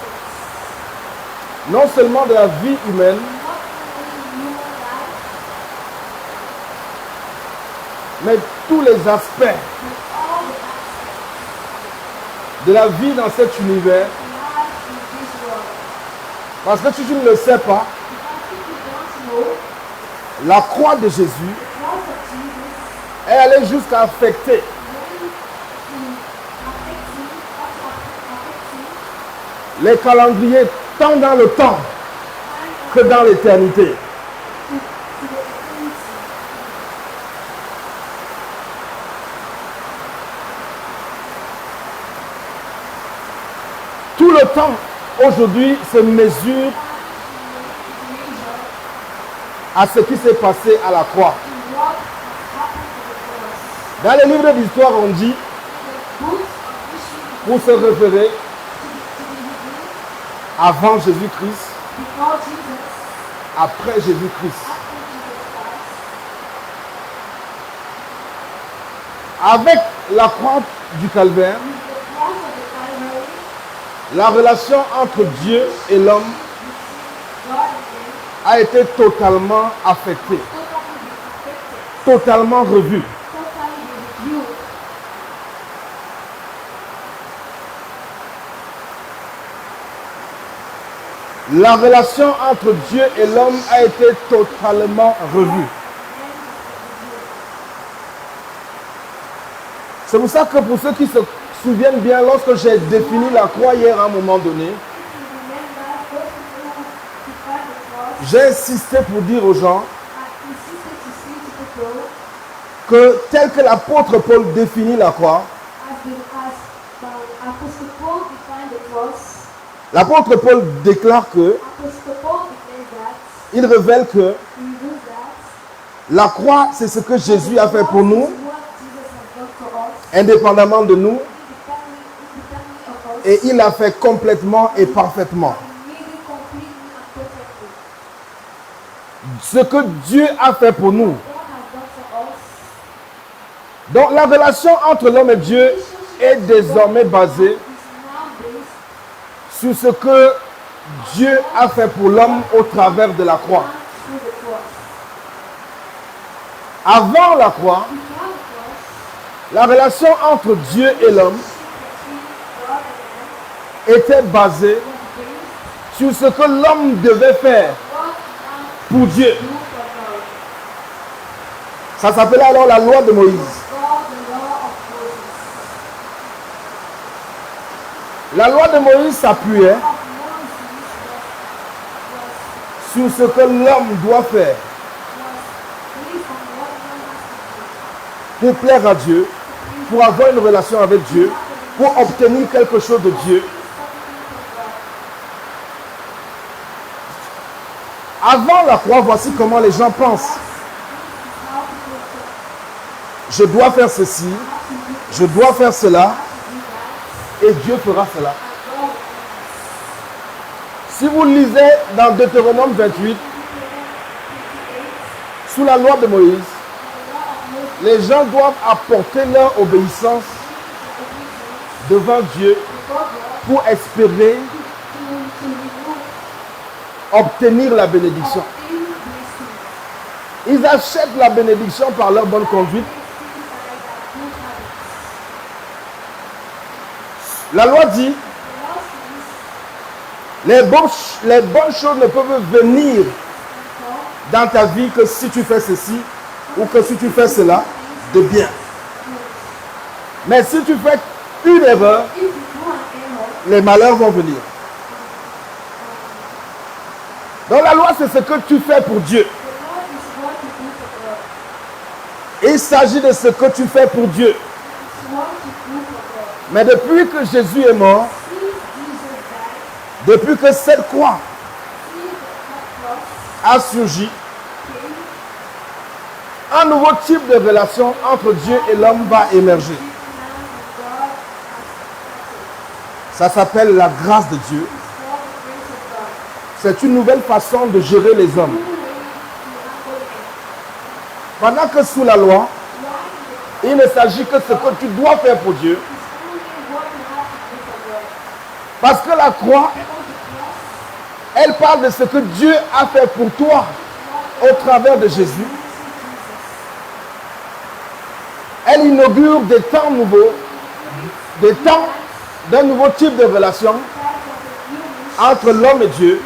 C: aspects.
B: non seulement de la vie humaine,
C: Not only human life,
B: mais tous les aspects
C: but all the aspects
B: de la vie dans cet univers.
C: of life in this world.
B: Parce que si tu ne le sais pas,
C: Because if you don't know,
B: la croix de Jésus
C: the cross of Jesus
B: est allée jusqu'à affecter les calendriers tant dans le temps que dans l'éternité. Tout le temps aujourd'hui se mesure à ce qui s'est passé à la croix. Dans les livres d'histoire, on dit, pour se référer avant Jésus-Christ, après Jésus-Christ. Avec la croix du Calvaire, la relation entre Dieu et l'homme a été totalement affecté, totalement revu. La relation entre Dieu et l'homme a été totalement revue. C'est pour ça que pour ceux qui se souviennent bien, lorsque j'ai défini la croix hier à un moment donné, j'ai insisté pour dire aux gens que tel que l'apôtre Paul définit la croix, l'apôtre Paul déclare que, il révèle que la croix, c'est ce que Jésus a fait pour nous, indépendamment de nous, et il l'a fait complètement et parfaitement. Ce que Dieu a fait pour nous. Donc la relation entre l'homme et Dieu est désormais basée sur ce que Dieu a fait pour l'homme au travers de la croix. Avant la croix, la relation entre Dieu et l'homme était basée sur ce que l'homme devait faire pour Dieu. Ça s'appelait alors la loi de Moïse. La loi de Moïse s'appuyait sur ce que l'homme doit faire pour plaire à Dieu, pour avoir une relation avec Dieu, pour obtenir quelque chose de Dieu. Avant la croix, voici comment les gens pensent. Je dois faire ceci, je dois faire cela, et Dieu fera cela. Si vous lisez dans Deutéronome 28, sous la loi de Moïse, les gens doivent apporter leur obéissance devant Dieu pour espérer obtenir la bénédiction. Ils achètent la bénédiction par leur bonne conduite. La loi dit, les bonnes choses ne peuvent venir dans ta vie que si tu fais ceci ou que si tu fais cela de bien. Mais si tu fais une erreur, les malheurs vont venir. Donc la loi, c'est ce que tu fais pour Dieu. Il s'agit de ce que tu fais pour Dieu. Mais depuis que Jésus est mort, depuis que cette croix a surgi, un nouveau type de relation entre Dieu et l'homme va émerger. Ça s'appelle la grâce de Dieu. C'est une nouvelle façon de gérer les hommes. Pendant que sous la loi, il ne s'agit que de ce que tu dois faire pour Dieu. Parce que la croix, elle parle de ce que Dieu a fait pour toi au travers de Jésus. Elle inaugure des temps nouveaux, des temps d'un nouveau type de relation entre l'homme et Dieu.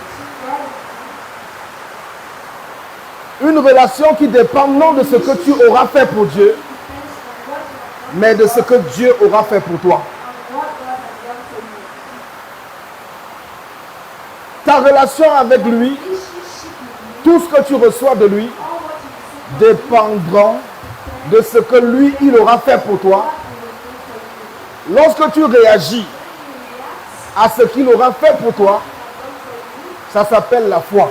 B: Une relation qui dépend non de ce que tu auras fait pour Dieu, mais de ce que Dieu aura fait pour toi. Ta relation avec lui, tout ce que tu reçois de lui, dépendra de ce que lui, il aura fait pour toi. Lorsque tu réagis à ce qu'il aura fait pour toi, ça s'appelle la foi.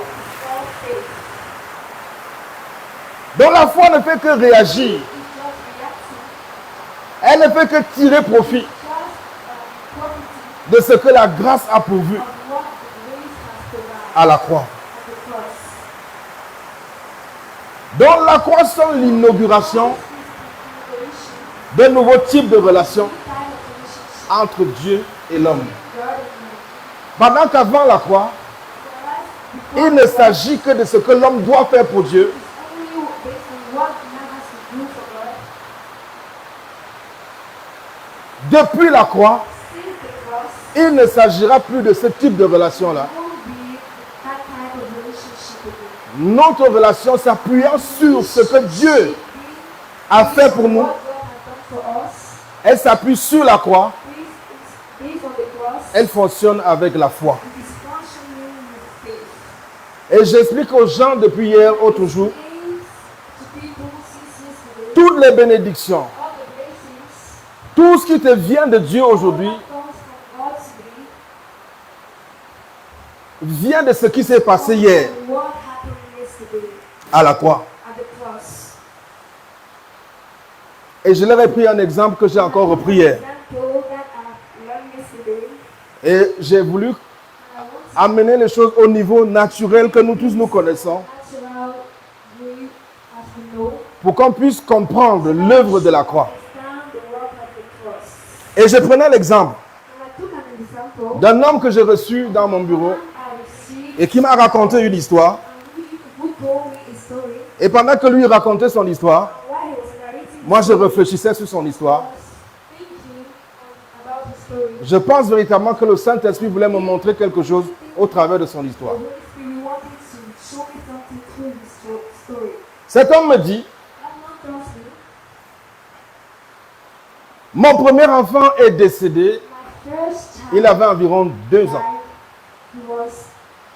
B: Donc la foi ne fait que réagir. Elle ne fait que tirer profit de ce que la grâce a pourvu à la croix. Donc la croix sont l'inauguration d'un nouveau type de relation entre Dieu et l'homme. Pendant qu'avant la croix, Il ne s'agit que de ce que l'homme doit faire pour Dieu.
C: It's only based on what man has to do for God.
B: Depuis la croix,
C: Since the cross,
B: il ne s'agira plus de ce type de relation-là.
C: it won't be that type of relationship again.
B: Notre relation s'appuyant sur ce que Dieu a fait pour nous,
C: What God has done for us,
B: elle s'appuie sur la croix,
C: based on the cross,
B: elle fonctionne avec la foi.
C: it is functioning with faith.
B: Et j'explique aux gens depuis hier, autre jour,
C: To people since yesterday,
B: toutes les bénédictions,
C: all the blessings,
B: tout ce qui te vient de Dieu aujourd'hui,
C: what comes from God today,
B: vient de ce qui s'est passé hier
C: and what happened yesterday
B: à la croix.
C: at the cross.
B: Et je leur ai pris un exemple que j'ai encore repris hier.
C: Example that I learned yesterday,
B: Et j'ai voulu
C: and I want to
B: amener les choses au niveau naturel que nous tous nous connaissons,
C: natural way as we know,
B: pour qu'on puisse comprendre l'œuvre de la croix.
C: understand the work of the cross.
B: Et je prenais l'exemple
C: And I took an example
B: d'un homme que j'ai reçu dans mon bureau
C: I received
B: et qui m'a raconté une histoire.
C: and who told me a story.
B: Et pendant que lui racontait son histoire,
C: While he was narrating,
B: moi je réfléchissais sur son
C: I
B: histoire.
C: was thinking about the story.
B: Je pense véritablement que le Saint-Esprit voulait me montrer quelque chose au travers de son
C: The
B: histoire.
C: Holy Spirit wanted to show me something through his story.
B: Cet homme me dit,
C: That man tells me,
B: mon premier enfant est décédé,
C: my first child
B: il avait environ 2 ans.
C: died. He was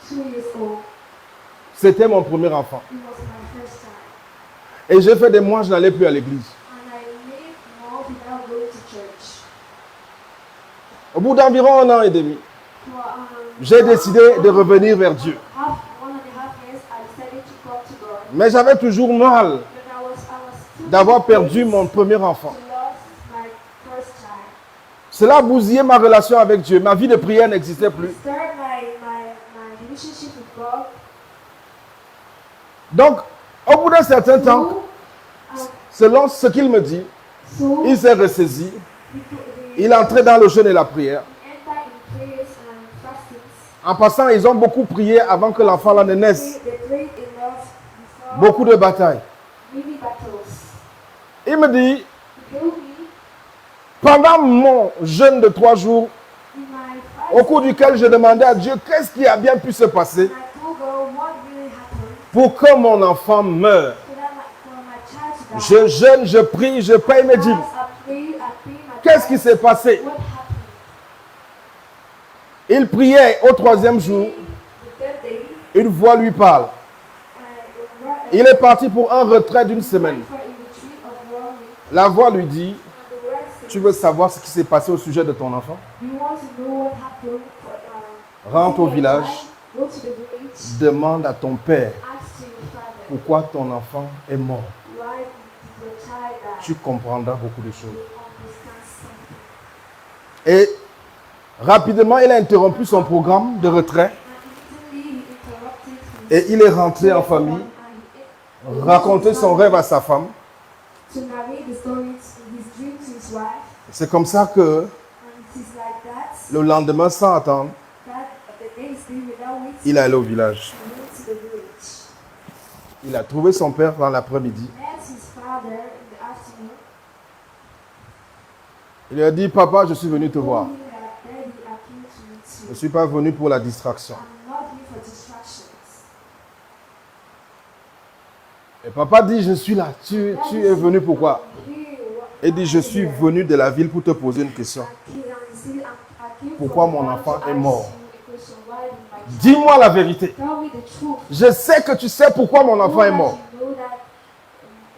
C: 2 years old.
B: C'était mon premier enfant.
C: He was my first child.
B: Et j'ai fait des mois, je n'allais plus à l'église.
C: And I lived more without going to church.
B: Au bout d'environ 1 an et demi,
C: For
B: j'ai décidé de revenir vers Dieu.
C: 1.5 years, I decided to come to God.
B: Mais j'avais toujours mal
C: But I was still
B: d'avoir perdu mon premier enfant.
C: lost my first child.
B: Cela a bousillé ma relation avec Dieu. Ma vie de prière n'existait plus.
C: Start my relationship with God.
B: Donc, au bout d'un certain temps,
C: So,
B: selon ce qu'il me dit,
C: so
B: il s'est ressaisi.
C: they
B: Il est entré dans le jeûne et la prière.
C: enter in prayers and fastings.
B: En passant, ils ont beaucoup prié avant que l'enfant là ne naisse.
C: They prayed enough before
B: Beaucoup de batailles.
C: many battles.
B: Il me dit,
C: He told me
B: pendant mon jeûne de 3 jours,
C: in my
B: au
C: fast,
B: cours duquel je demandais à Dieu qu'est-ce qui a bien pu se passer
C: I told God what really happened
B: pour que mon enfant meure.
C: so that for my child to die.
B: Je jeûne, je prie, je paye mes dîmes.
C: I pray my
B: Qu'est-ce qui s'est passé?
C: What happened?
B: Il priait au 3e jour.
C: The third day,
B: Une voix lui parle.
C: I
B: Il est parti pour un retrait d'une semaine.
C: for a retreat of 1 week.
B: La voix lui dit,
C: And the word says,
B: tu veux savoir ce qui s'est passé au sujet de ton enfant?
C: you want to know what happened for
B: Rentre au village,
C: go to the village,
B: demande à ton père
C: ask to your father
B: pourquoi ton enfant est mort.
C: why did your child die.
B: Tu comprendras beaucoup de choses.
C: You understand something.
B: Et rapidement, il a interrompu son programme de retrait
C: And instantly he interrupted his
B: et il est rentré en famille,
C: and he
B: raconter son rêve à sa femme.
C: to narrate the story to his dream to his wife.
B: C'est comme ça que
C: And it is like that
B: le lendemain, sans attendre,
C: that the next day without waiting,
B: il est allé au village.
C: he went to the village.
B: Il a trouvé son père dans l'après-midi.
C: Met his father in the afternoon.
B: Il lui a dit, papa, je suis venu te voir.
C: Told him that daddy, I came to meet
B: Je
C: you.
B: ne suis pas venu pour la distraction.
C: I'm not here for distractions.
B: Et papa dit, je suis là. Tu es venu pourquoi? Il dit, je suis venu de la ville pour te poser une question. Pourquoi mon enfant est mort? Dis-moi la vérité.
C: Tell me the truth.
B: Je sais que tu sais pourquoi mon enfant est mort.
C: You know that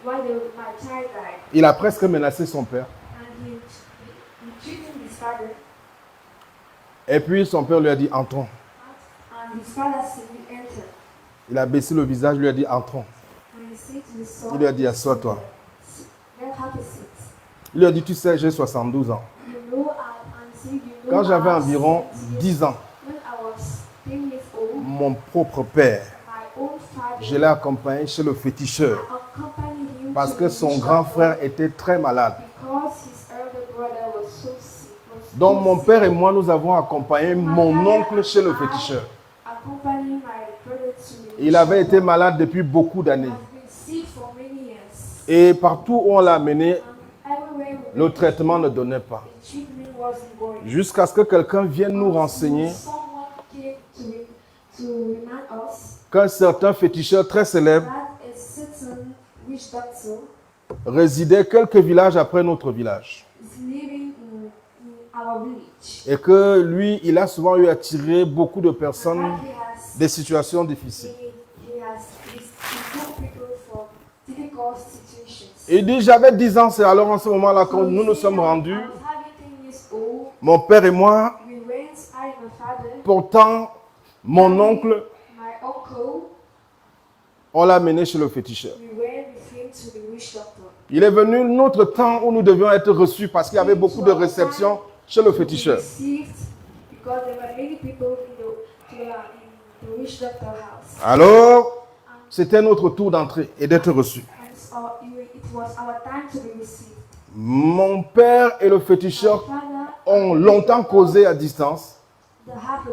C: why my child died.
B: Il a presque menacé son père.
C: And he treated his father.
B: Et puis son père lui a dit, entrons.
C: And his father said, enter.
B: Il a baissé le visage, lui a dit, entrons.
C: And he said to his son,
B: Il lui a dit, assois-toi.
C: let have a seat.
B: Il lui a dit, tu sais, j'ai 72 ans.
C: You know, and said, you know,
B: Quand j'avais
C: I was
B: environ
C: 70
B: 10 ans,
C: when I was 10 years old,
B: mon propre père,
C: my own father
B: je l'ai accompagné chez le féticheur
C: accompanied him
B: parce
C: to
B: que
C: the
B: son
C: shop
B: grand frère était très malade.
C: because his elder brother was so sick.
B: Donc
C: so
B: mon
C: sick.
B: père et moi, nous avons accompagné mon oncle chez le féticheur.
C: Accompanying my to
B: Il avait été malade depuis beaucoup d'années.
C: I've been sick for many years.
B: Et partout où on l'a amené,
C: Everywhere we
B: le
C: went,
B: traitement ne donnait pas.
C: the treatment wasn't going.
B: Jusqu'à ce que quelqu'un vienne nous renseigner
C: Someone came to remind us
B: qu'un certain féticheur très célèbre
C: that a certain witch doctor
B: résidait quelques villages après notre village.
C: is living in our village.
B: Et que lui, il a souvent eu à tirer beaucoup de personnes
C: That he
B: des situations difficiles.
C: he took people from difficult situations.
B: Il dit, j'avais 10 ans, c'est alors en ce moment-là quand nous nous sommes rendus,
C: I was having 10 years old.
B: mon père et moi,
C: We went, I and my father,
B: pourtant mon oncle,
C: my uncle,
B: on l'a mené chez le féticheur.
C: we went with him to the witch doctor.
B: Il est venu notre temps où nous devions être reçus parce qu'il y avait beaucoup de réceptions chez le féticheur.
C: Received because there were many people in the witch doctor house.
B: Alors, c'était notre tour d'entrée et d'être reçus.
C: And so it was our time to be received.
B: Mon père et le féticheur
C: Father,
B: ont longtemps causé à distance,
C: they have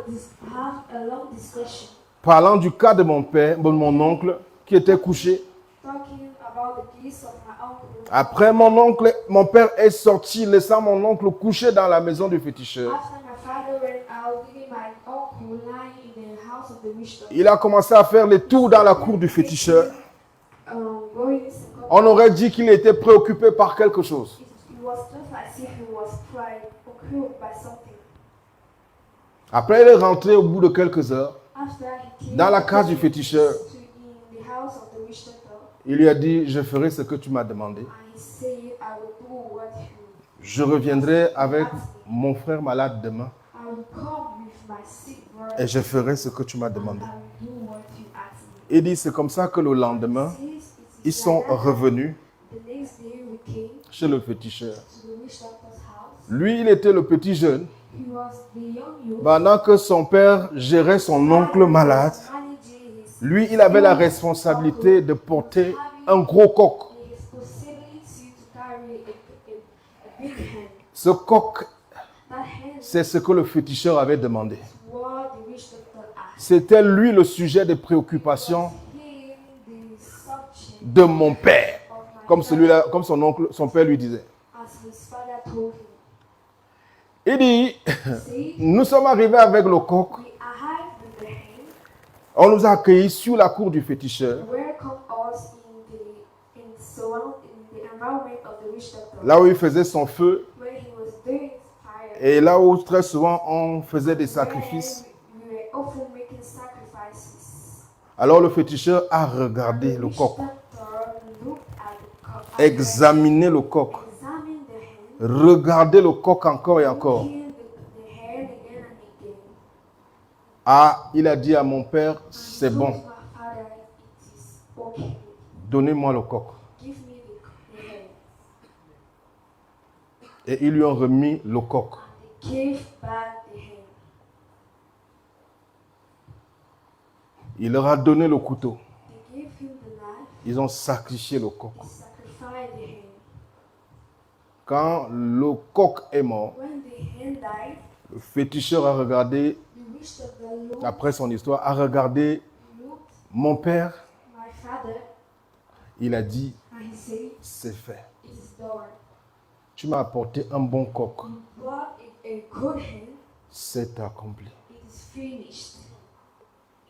C: a long discussion
B: parlant du cas de mon père, de mon oncle, qui était couché.
C: talking about the case of my uncle.
B: Après, mon père est sorti, laissant mon oncle couché dans la maison du féticheur.
C: After my father went out, leaving my uncle lying in the house of the witch doctor.
B: Il a commencé à faire les tours dans la cour du féticheur.
C: Going
B: On aurait dit qu'il était préoccupé par quelque chose.
C: it was just as if he was occupied by something.
B: Après, il est rentré au bout de quelques heures.
C: After he came
B: Dans la case du féticheur.
C: in the house of the witch doctor,
B: Il lui a dit, je ferai ce que tu m'as demandé.
C: and he said, I will do what
B: Je reviendrai avec mon frère malade demain
C: I will come with my sick brother,
B: et je ferai ce que tu m'as
C: and
B: demandé.
C: I will do what you asked me.
B: Il dit, c'est comme ça que le lendemain, ils sont revenus
C: The next day we came
B: chez le féticheur.
C: to the witch doctor's house.
B: Lui, il était le petit jeune,
C: He was the young youth.
B: pendant que son père gérait son oncle malade.
C: Managing his
B: Lui, il avait la responsabilité de porter un gros coq.
C: responsibility to carry a big hand.
B: Ce coq,
C: That hand
B: c'est ce que le féticheur avait demandé.
C: is what the witch doctor asked.
B: C'était lui le sujet de préoccupation
C: Him the subject
B: de mon père,
C: of my
B: comme celui-là, comme son oncle, son père lui disait.
C: as his father told him.
B: Il dit,
C: See,
B: nous sommes arrivés avec le coq.
C: we arrived with the hand.
B: On nous a accueillis sur la cour du féticheur,
C: Welcome us in the environment of the witch doctor,
B: là où il faisait son feu
C: where he was doing fire.
B: et là où très souvent on faisait des sacrifices.
C: Where we were often making sacrifices.
B: Alors le féticheur a regardé le
C: Witch
B: coq,
C: doctor looked at the cock,
B: examiné le coq,
C: examined the hand,
B: regardé le coq encore et encore.
C: killed the hand again and again.
B: Ah, il a dit à mon père, c'est
C: Told
B: bon,
C: my father, it is okay.
B: donnez-moi le coq.
C: Give me the hand.
B: Et ils lui ont remis le coq.
C: They gave back the hand.
B: Il leur a donné le couteau.
C: They gave him the knife.
B: Ils ont sacrifié le coq.
C: They sacrificed the hand.
B: Quand le coq est mort,
C: When the hand died,
B: le féticheur a regardé,
C: the witch doctor looked,
B: après son histoire, a regardé mon père.
C: my father,
B: Il a dit,
C: and he said,
B: c'est fait.
C: it is done.
B: Tu m'as apporté un bon coq.
C: You brought a good hand,
B: C'est accompli.
C: it is finished.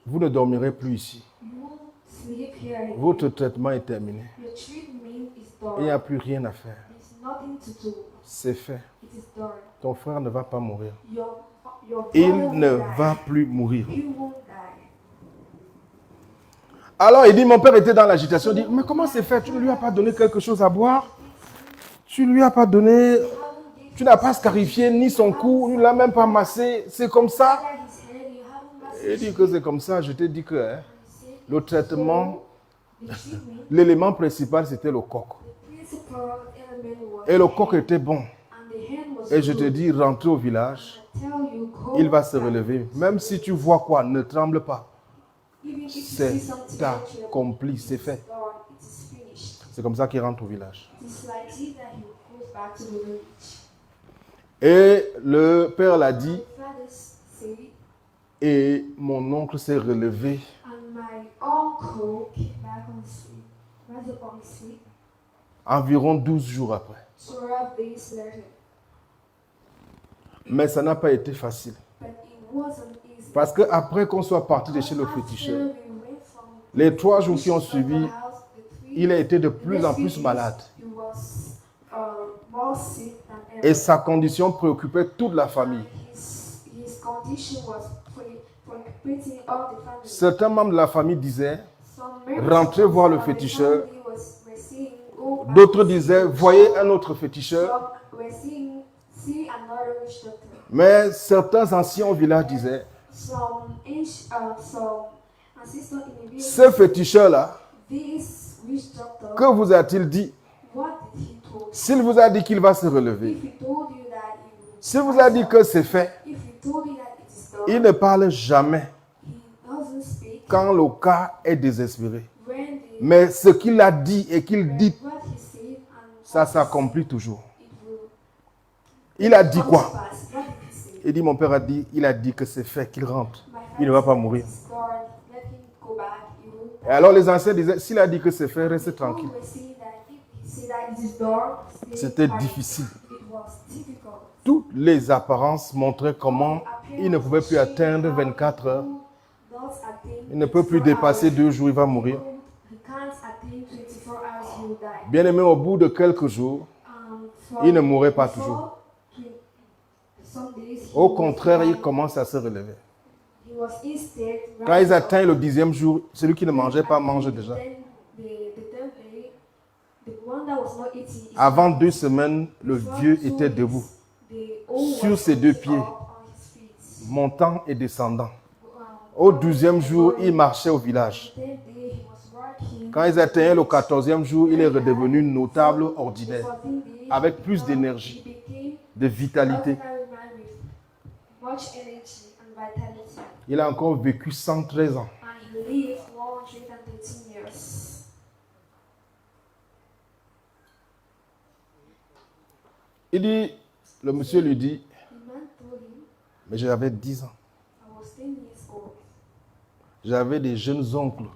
B: Vous ne dormirez plus ici.
C: You won't sleep here again.
B: Votre traitement est terminé.
C: Your treatment is
B: Il n'y a
C: done.
B: plus rien à faire.
C: There's nothing to do.
B: C'est fait.
C: It is done.
B: Ton frère ne va pas mourir.
C: Your
B: Il
C: brother
B: ne
C: will
B: va
C: die.
B: plus mourir.
C: He won't die.
B: Alors il dit, mon père était dans l'agitation. Il dit, mais comment c'est fait? Tu ne lui as pas donné quelque chose à boire? Tu ne lui as pas donné... Tu n'as pas scarifié ni son cou, tu ne l'as même pas massé. C'est comme ça?
C: His hand, you haven't
B: Il dit que c'est comme ça. Je te dis que le traitement,
C: the treatment.
B: l'élément principal, c'était le coq.
C: The principal element was
B: Et le coq était bon.
C: and the hand was
B: Et je te
C: good.
B: dis, rentrez au village,
C: I tell you, go
B: il va se
C: back.
B: relever. Même si tu vois quoi, ne tremble pas.
C: Even if you see
B: C'est
C: something that you
B: accompli, c'est fait.
C: done, it is finished.
B: C'est comme ça qu'il rentre au village.
C: It is like this that he goes back to the village.
B: Et le père l'a dit,
C: My father said,
B: et mon oncle s'est relevé
C: and my uncle came back on sleep. Rather on sleep.
B: Environ 12 jours après.
C: 12 days later.
B: Mais ça n'a pas été facile.
C: But it wasn't easy.
B: Parce qu'après qu'on soit parti de chez le féticheur, les 3 jours qui ont suivi, il a été de plus en plus malade. Et sa condition préoccupait toute la famille. Certains membres de la famille disaient, rentrez voir le féticheur. D'autres disaient, voyez un autre féticheur. Mais certains anciens au village disaient, ce féticheur-là, que vous a-t-il dit? S'il vous a dit qu'il va se relever, s'il vous a dit que c'est fait, il ne parle jamais quand le cas est désespéré. Mais ce qu'il a dit et qu'il dit, ça s'accomplit toujours. Il a dit quoi? Il dit, mon père a dit, il a dit que c'est fait, qu'il rentre. Il ne va pas mourir. Et alors les anciens disaient, s'il a dit que c'est fait, reste tranquille. C'était difficile. Toutes les apparences montraient comment il ne pouvait plus atteindre 24 heures. Il ne peut plus dépasser 2 jours, il va mourir. Bien aimé, au bout de quelques jours, il ne mourrait pas toujours. Au contraire, il commence à se relever. Quand ils atteignent le 10e jour, celui qui ne mangeait pas mange déjà. Avant 2 semaines, le vieux était debout, sur ses 2 pieds, montant et descendant. Au 12e jour, il marchait au village. Quand ils atteignaient le 14e jour, il est redevenu notable ordinaire, avec plus d'énergie, de vitalité. Il a encore vécu 113 ans. Il dit, le monsieur lui dit, mais j'avais 10 ans. J'avais des jeunes oncles,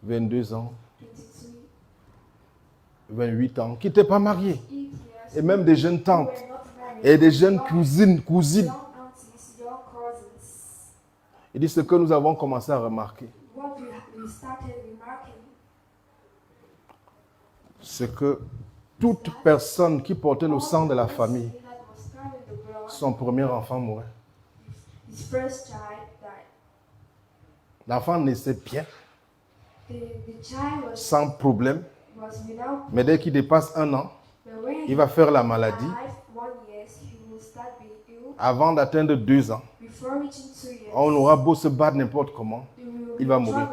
B: 22 ans, 28 ans, qui n'étaient pas mariés. Et même des jeunes tantes et des jeunes cousines. Il dit, ce que nous avons commencé à remarquer, c'est que toute personne qui portait le sang de la famille, son premier enfant mourait. L'enfant naissait bien, sans problème, mais dès qu'il dépasse 1 an, il va faire la maladie. Avant d'atteindre 2 ans, on aura beau se battre n'importe comment, il va mourir.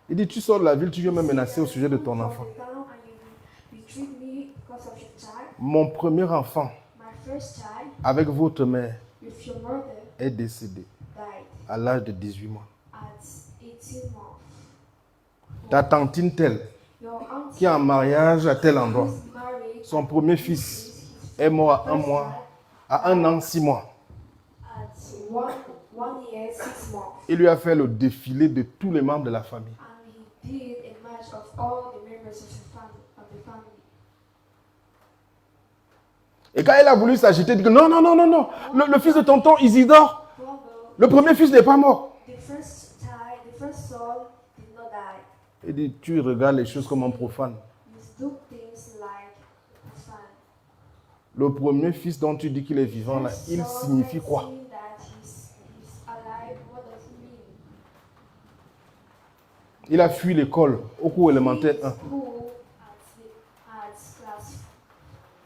B: Il dit, tu sors de la ville, tu viens me menacer au sujet de ton enfant. Mon premier enfant, avec votre mère, est décédé à l'âge de 18 mois. Ta tantine telle, qui est en mariage à tel endroit, son premier fils est mort à 1 mois, à 1 an, 6 mois. Il lui a fait le défilé de tous les membres de la famille. Et quand il a voulu s'agiter, il dit non, le fils de tonton Isidore, le premier fils n'est pas mort. Il dit, tu regardes les choses comme un profane. Le premier fils dont tu dis qu'il est vivant, là, il signifie quoi? Il a fui l'école au cours élémentaire 1.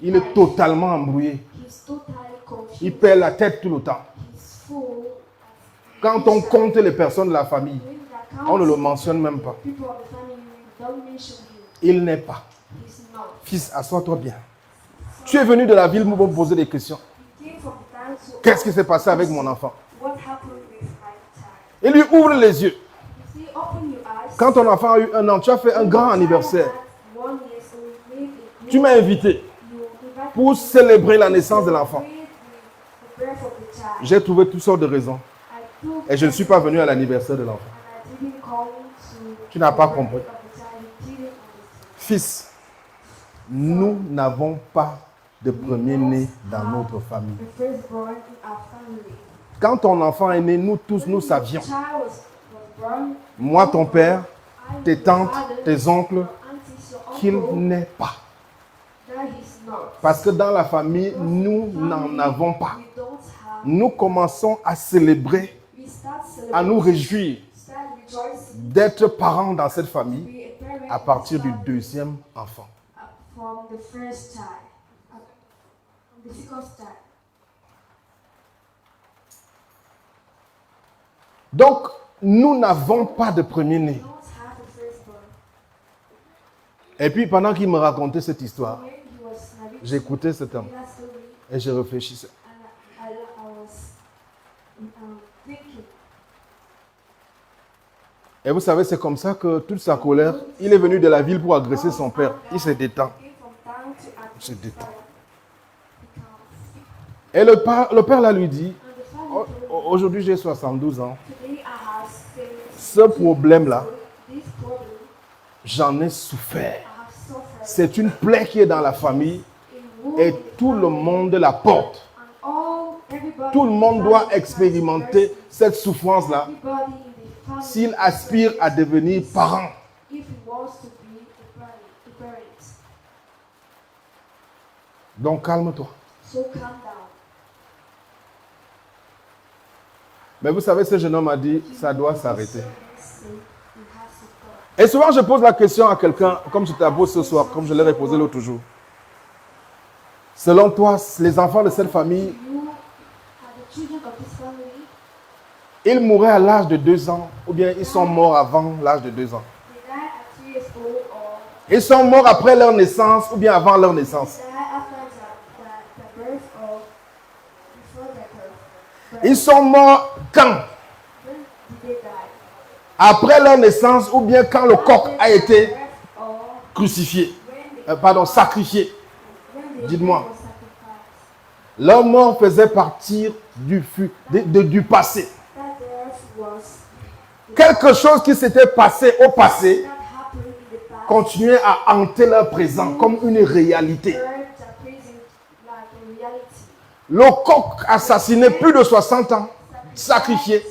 B: Il est totalement embrouillé. Il perd la tête tout le temps. Quand on compte les personnes de la famille, on ne le mentionne même pas. Il n'est pas. Fils, assois-toi bien. Tu es venu de la ville pour me poser des questions. Qu'est-ce qui s'est passé avec mon enfant? Il lui ouvre les yeux. Quand ton enfant a eu 1 an, tu as fait un grand anniversaire. Tu m'as invité pour célébrer la naissance de l'enfant.
C: child.
B: J'ai trouvé toutes sortes de raisons.
C: I proved
B: Et je ne suis pas venu à l'anniversaire de l'enfant.
C: and I didn't come to
B: Tu n'as pas
C: the
B: compris.
C: birthday of the child. You didn't understand.
B: Fils, nous n'avons pas de premier-né dans notre famille.
C: The firstborn in our family.
B: Quand ton enfant est né, nous tous, nous savions.
C: The child was born.
B: Moi, ton père,
C: I,
B: tes
C: your
B: tantes,
C: father,
B: tes oncles,
C: your aunties, your
B: qu'il
C: uncle,
B: n'est pas.
C: that he's not.
B: Parce que dans la famille, nous n'en avons pas.
C: We don't have.
B: Nous commençons à célébrer,
C: We start
B: à nous
C: celebrating.
B: réjouir
C: Start rejoicing.
B: d'être parents dans cette famille
C: Be a parent
B: à partir du
C: start,
B: deuxième enfant.
C: from the first child. From the second child.
B: Donc, nous n'avons pas de premier-né.
C: We don't have the firstborn.
B: Et puis, pendant qu'il me racontait cette histoire,
C: When he was narrating
B: j'écoutais cet homme
C: that story,
B: et je réfléchissais.
C: and I was thinking.
B: Et vous savez, c'est comme ça que toute sa colère, il est venu de la ville pour agresser son père. Il se détend.
C: Il
B: se détend. Et le père là lui dit, aujourd'hui j'ai 72 ans. Ce problème-là, j'en ai souffert. C'est une plaie qui est dans la famille et tout le monde la porte. Tout le monde doit expérimenter cette souffrance-là s'il aspire à devenir parent. Donc calme-toi. Mais vous savez, ce jeune homme a dit, ça doit s'arrêter. Et souvent, je pose la question à quelqu'un, comme je t'aborde ce soir, comme je l'ai posé l'autre jour. Selon toi, les enfants de cette famille, ils mouraient à l'âge de 2 ans, ou bien ils sont morts avant l'âge de 2 ans. Ils sont morts après leur naissance, ou bien avant leur naissance. Ils sont morts quand? Après leur naissance, ou bien quand le coq a été crucifié, sacrifié. Dites-moi. Leur mort faisait partir du passé. Quelque chose qui s'était passé au passé continuait à hanter leur présent comme une réalité. Le coq assassiné plus de 60 ans, sacrifié,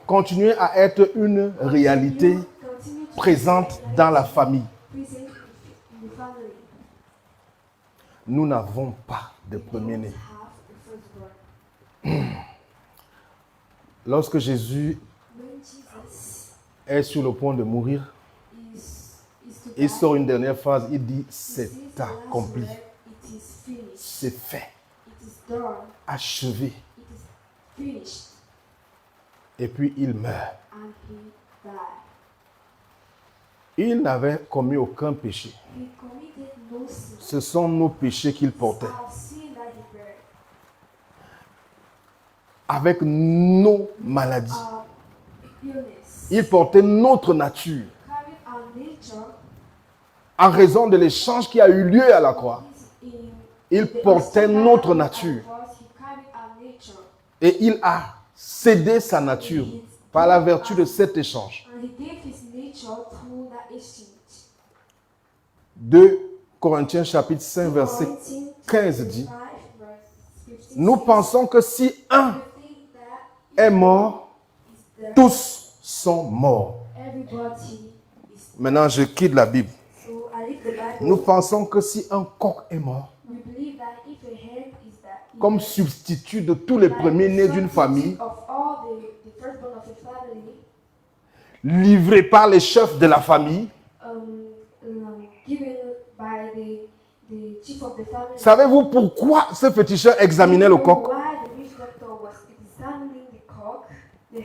B: continuait à être une réalité présente dans la famille. Nous n'avons pas de premier-né. Lorsque Jésus est sur le point de mourir, il sort une dernière phrase, il dit « c'est accompli ». C'est fait, achevé. Et puis il meurt. Il n'avait commis aucun péché. Ce sont nos péchés qu'il portait. Avec nos maladies. Il portait notre nature. En raison de l'échange qui a eu lieu à la croix. Il portait notre nature. Et il a cédé sa nature par la vertu de cet échange. 2 Corinthiens chapitre 5 verset 15 dit, nous pensons que si un est mort, tous sont morts. Maintenant, je quitte la Bible. Nous pensons que si un coq est mort, comme substitut de tous les premiers-nés d'une famille, livré par les chefs de la famille, savez-vous pourquoi ce féticheur examinait le coq?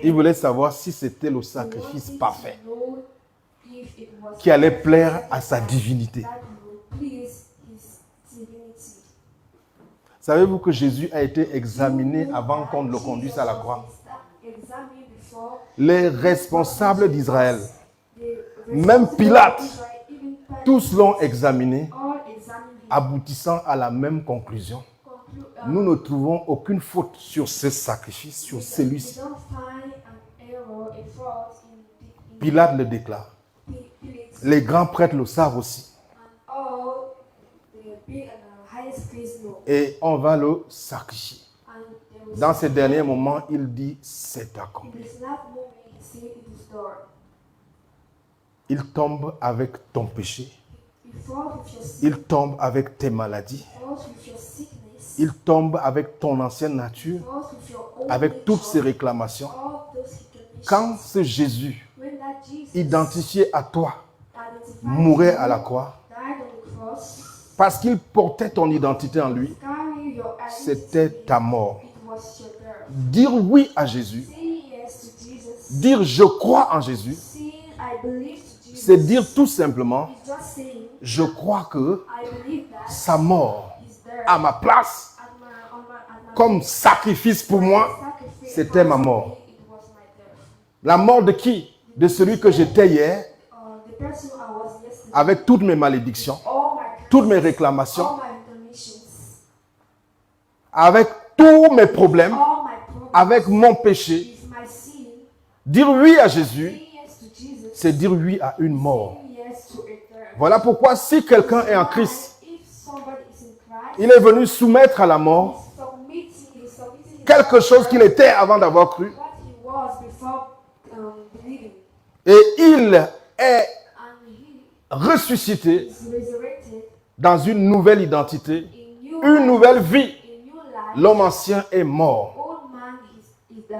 B: Il voulait savoir si c'était le sacrifice parfait qui allait plaire à sa divinité. Savez-vous que Jésus a été examiné avant qu'on le conduise à la croix? Les responsables d'Israël, même Pilate, tous l'ont examiné, aboutissant à la même conclusion. nous ne trouvons aucune faute sur ce sacrifice, sur celui-ci.
C: We don't find an error, a fault in
B: Pilate le déclare.
C: Pilate.
B: Les grands prêtres le savent aussi.
C: And all the big and highest priest know.
B: Et on va le sacrifier.
C: And there was
B: Dans ces derniers moments, il dit, c'est
C: in
B: accompli.
C: this last moment he said it is done.
B: Il tombe avec ton péché.
C: You fall with your sin,
B: Il tombe avec tes maladies.
C: falls with your sickness,
B: Il tombe avec ton ancienne nature,
C: falls with your old
B: avec toutes
C: nature,
B: ses réclamations.
C: all those reclamations.
B: Quand ce Jésus,
C: When that Jesus
B: identifié à toi,
C: identified
B: mourait
C: you,
B: à la croix,
C: died on the cross,
B: parce qu'il portait ton identité en lui,
C: carrying your
B: c'était
C: identity,
B: ta mort.
C: it was your death.
B: Dire oui à Jésus,
C: Saying yes to Jesus,
B: dire je crois en Jésus,
C: saying I believe to Jesus,
B: c'est dire tout simplement,
C: is just saying
B: je crois que
C: I believe that
B: sa mort
C: is there
B: à ma place,
C: at my
B: comme sacrifice pour moi,
C: sacrifice
B: c'était ma
C: for me,
B: mort.
C: it was my death.
B: La mort de qui? De celui que j'étais hier,
C: The person I was yesterday,
B: avec toutes mes malédictions,
C: all my
B: toutes mes
C: curses,
B: réclamations,
C: all my reclamations,
B: avec tous mes problèmes,
C: all my problems,
B: avec mon péché.
C: with my sin.
B: Dire oui à Jésus,
C: Saying yes to Jesus,
B: c'est dire oui à une mort.
C: saying yes to a death.
B: Voilà pourquoi si quelqu'un est en Christ,
C: If somebody is in Christ,
B: il est venu soumettre à la mort
C: he's submitting
B: quelque chose qu'il était avant d'avoir cru,
C: what he was before believing,
B: et il est
C: and he
B: ressuscité
C: is resurrected
B: dans une nouvelle identité,
C: in new
B: une
C: life,
B: nouvelle vie.
C: in new life.
B: L'homme ancien est mort.
C: Old man is dead.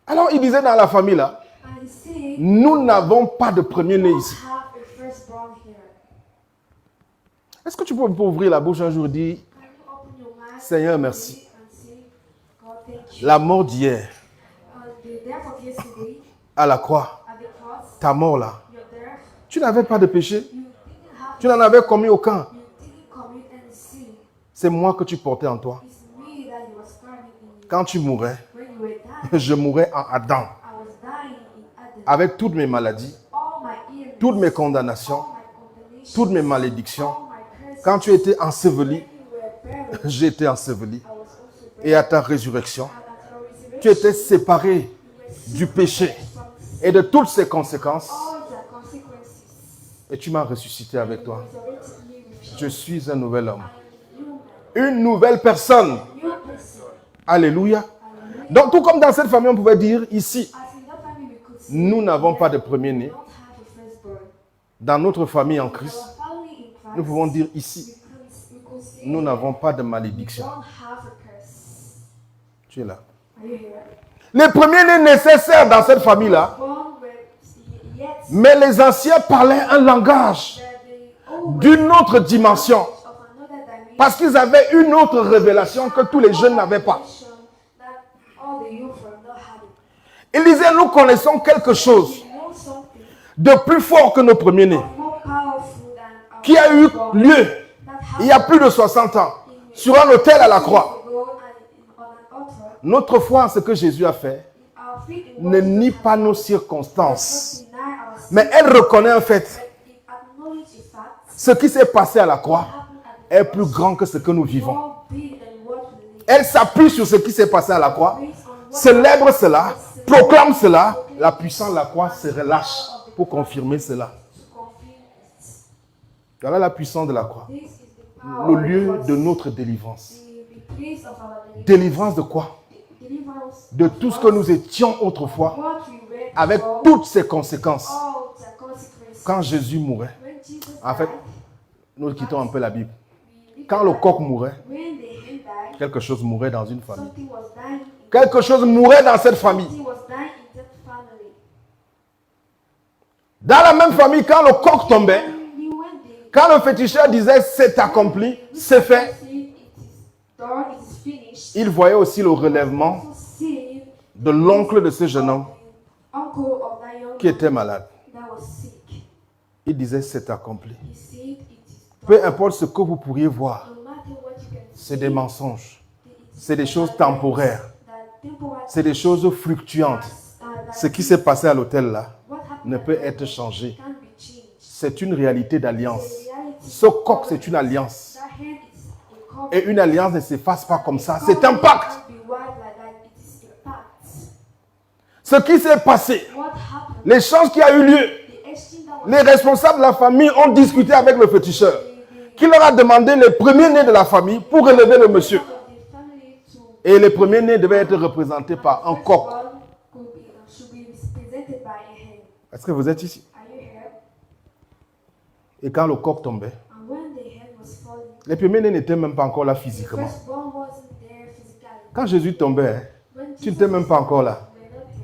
B: Alors il disait dans la famille là,
C: And he said,
B: nous n'avons pas de premier-né
C: "You
B: ici.
C: have a firstborn here."
B: Est-ce que tu peux ouvrir la bouche un jour et dire,
C: Can you open your mouth
B: Seigneur, merci.
C: and say, God, thank you.
B: La mort d'hier
C: The death of yesterday
B: à la croix,
C: at the cross,
B: ta mort là,
C: your death,
B: tu n'avais pas de péché,
C: you didn't have,
B: tu n'en avais commis aucun.
C: you didn't commit any sin.
B: C'est moi que tu portais en toi.
C: It's me that you was carrying in you.
B: Quand tu mourais,
C: When you were dying,
B: je mourais en Adam,
C: I was dying in Adam.
B: avec toutes mes maladies,
C: All my illness,
B: toutes mes condamnations,
C: all my condemnation,
B: toutes mes malédictions.
C: all my curses.
B: Quand tu étais enseveli,
C: When you were buried,
B: j'étais enseveli.
C: I was also buried.
B: Et à ta résurrection,
C: And at your resurrection,
B: tu étais séparé
C: you were
B: du péché
C: from
B: et de toutes ses conséquences.
C: all the consequences.
B: Et tu m'as ressuscité avec toi.
C: Resurrected me with you.
B: Je suis un nouvel homme.
C: You,
B: Une nouvelle personne.
C: new person.
B: Alléluia. Donc tout comme dans cette famille, on pouvait dire ici,
C: As in that family, we could see
B: nous n'avons pas de premier-né.
C: we don't have a firstborn.
B: Dans notre famille en Christ,
C: Our family in Christ,
B: nous pouvons dire ici,
C: we could say
B: nous n'avons pas de
C: we
B: malédiction.
C: don't have a curse.
B: Tu es là.
C: Are you here?
B: Les premiers-nés nécessaires dans cette famille-là,
C: Born with yet
B: mais les anciens parlaient un langage
C: that they always
B: d'une autre dimension.
C: of another dimension
B: Parce qu'ils avaient une autre révélation que tous les jeunes n'avaient pas.
C: that all the youth were not having.
B: Ils disaient, nous connaissons quelque chose
C: We know something
B: de plus fort que nos premiers-nés,
C: more powerful than our
B: qui a eu
C: firstborn
B: lieu
C: that
B: il y a plus de 60 ans, sur un autel à la croix.
C: go on an altar.
B: Notre foi en ce que Jésus a fait
C: Our faith in
B: ne
C: what
B: nie pas nos circonstances,
C: deny our sin,
B: mais elle reconnaît un fait.
C: but it acknowledge the fact
B: Ce qui s'est passé à la croix
C: happened at the
B: est plus grand que ce que nous vivons.
C: more big than what we live.
B: Elle s'appuie sur ce qui s'est passé à la croix,
C: Based on what
B: célèbre cela, proclame cela. La puissance de la croix se relâche pour confirmer cela.
C: to confirm it.
B: Voilà la puissance de la croix.
C: This is the power
B: Le lieu
C: of
B: de
C: God.
B: notre délivrance.
C: The place of our deliverance.
B: Délivrance de quoi?
C: Deliverance
B: De tout ce que nous étions autrefois,
C: what we were
B: avec
C: before,
B: toutes ses conséquences.
C: all the consequences.
B: Quand Jésus mourait,
C: When Jesus
B: en fait,
C: died,
B: nous quittons un peu la Bible.
C: we
B: Quand le coq mourait,
C: when the hen died,
B: quelque chose mourait dans une famille.
C: something was dying.
B: Quelque chose mourait dans cette famille.
C: Something was dying in that family.
B: Dans la même famille, quand le coq tombait,
C: When the
B: quand le féticheur disait c'est accompli, c'est fait,
C: said it is done, it is finished,
B: il voyait aussi le relèvement
C: to see
B: de l'oncle de ce jeune homme
C: uncle of that young
B: qui était malade.
C: that was sick.
B: Il disait c'est accompli.
C: He said it is
B: Peu importe ce que vous pourriez voir,
C: no matter what you can
B: c'est
C: see,
B: des mensonges,
C: it is
B: c'est des choses temporaires,
C: that temporary
B: c'est des choses fluctuantes.
C: that
B: Ce qui s'est passé à l'hôtel là
C: what happened
B: ne peut être changé.
C: can be changed.
B: C'est une réalité d'alliance.
C: The reality
B: Ce coq, c'est une alliance.
C: that hand is a
B: Et une alliance ne s'efface pas comme ça. C'est un pacte. Ce qui s'est passé, l'échange qui a eu lieu, les responsables de la famille ont discuté avec le féticheur, qui leur a demandé les premiers-nés de la famille pour relever le monsieur. Et les premiers-nés devaient être représentés par un coq. Est-ce que vous êtes ici? Et quand le coq tombait, les premiers-nés n'étaient même pas encore là physiquement. Quand Jésus tombait, tu n'étais même pas encore là.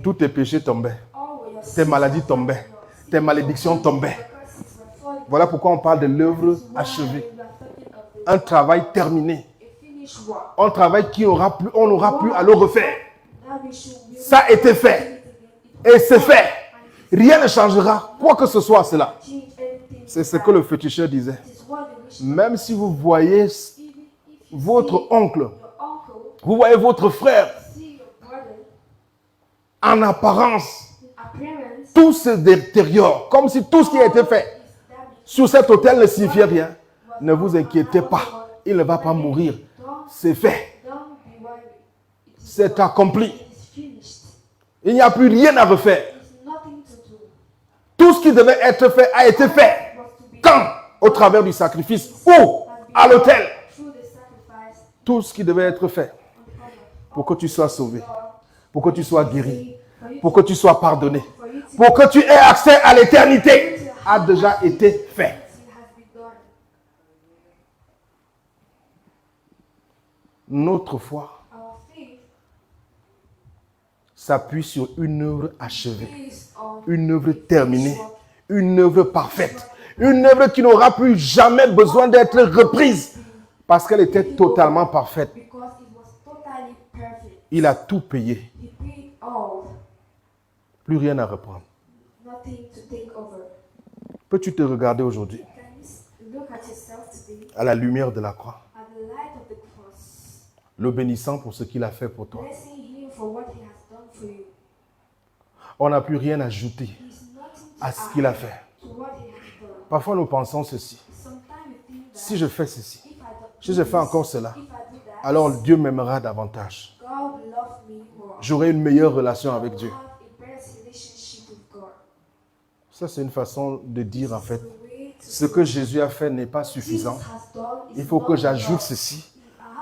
B: Tous tes péchés tombaient. Tes maladies tombaient. Tes malédictions tombaient. Voilà pourquoi on parle de l'œuvre achevée. Un travail terminé. Un travail on n'aura plus à le refaire. Ça a été fait. Et c'est fait. Rien ne changera, quoi que ce soit à cela. C'est ce que le féticheur disait. Même si vous voyez votre oncle, vous voyez votre frère, en apparence, tout se détériore, comme si tout ce qui a été fait sur cet autel ne signifiait rien. Ne vous inquiétez pas, il ne va pas mourir. C'est fait. C'est accompli. Il n'y a plus rien à refaire. Tout ce qui devait être fait a été fait. Quand? Au travers du sacrifice ou à l'autel. Tout ce qui devait être fait pour que tu sois sauvé, pour que tu sois guéri, pour que tu sois pardonné, pour que tu aies accès à l'éternité a déjà été fait. Notre foi s'appuie sur une œuvre achevée, une œuvre terminée, une œuvre parfaite, une œuvre qui n'aura plus jamais besoin d'être reprise parce qu'elle était totalement parfaite. Il a tout payé. Plus rien à reprendre. Peux-tu te regarder aujourd'hui à la lumière de la croix, le bénissant pour ce qu'il a fait pour toi? On n'a plus rien à ajouter à ce qu'il a fait. Parfois nous pensons ceci. Si je fais ceci, si je fais encore cela, alors Dieu m'aimera davantage. J'aurai une meilleure relation avec Dieu. Ça, c'est une façon de dire en fait, ce que Jésus a fait n'est pas suffisant. Il faut que j'ajoute ceci,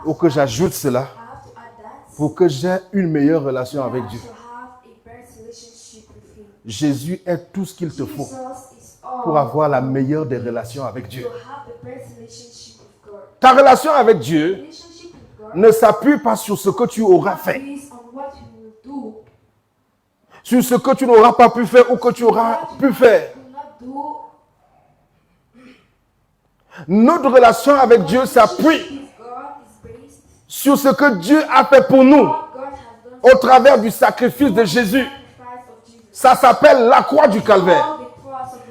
B: ou que j'ajoute cela, pour que j'aie une meilleure relation avec Dieu. Jésus est tout ce qu'il te faut pour avoir la meilleure des relations avec Dieu. Ta relation avec Dieu ne s'appuie pas sur ce que tu auras fait, sur ce que tu n'auras pas pu faire ou que tu auras pu faire. Notre relation avec Dieu s'appuie sur ce que Dieu a fait pour nous au travers du sacrifice de Jésus. Ça s'appelle la croix du calvaire.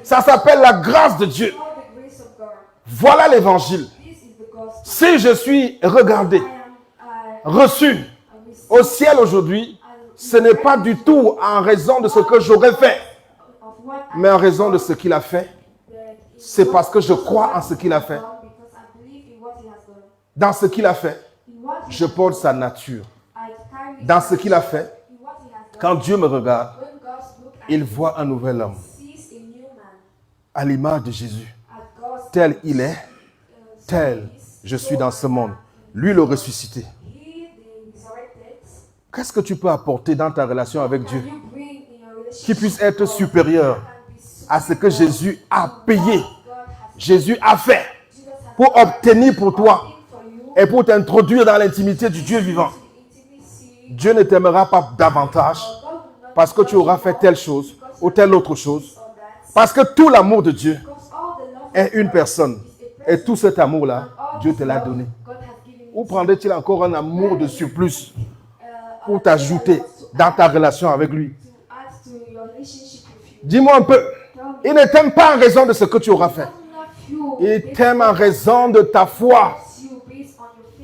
B: Ça s'appelle la grâce de Dieu. Voilà l'évangile. Si je suis regardé, reçu au ciel aujourd'hui, ce n'est pas du tout en raison de ce que j'aurais fait, mais en raison de ce qu'il a fait. C'est parce que je crois en ce qu'il a fait. Dans ce qu'il a fait, je porte sa nature. Dans ce qu'il a fait, quand Dieu me regarde, il voit un nouvel homme à l'image de Jésus. Tel il est, tel je suis dans ce monde. Lui le ressuscité. Qu'est-ce que tu peux apporter dans ta relation avec Dieu qui puisse être supérieur à ce que Jésus a payé, Jésus a fait pour obtenir pour toi et pour t'introduire dans l'intimité du Dieu vivant? Dieu ne t'aimera pas davantage parce que tu auras fait telle chose ou telle autre chose. Parce que tout l'amour de Dieu est une personne. Et tout cet amour-là, Dieu te l'a donné. Ou prendrait-il encore un amour de surplus pour t'ajouter dans ta relation avec lui? Dis-moi un peu. Il ne t'aime pas en raison de ce que tu auras fait. Il t'aime en raison de ta foi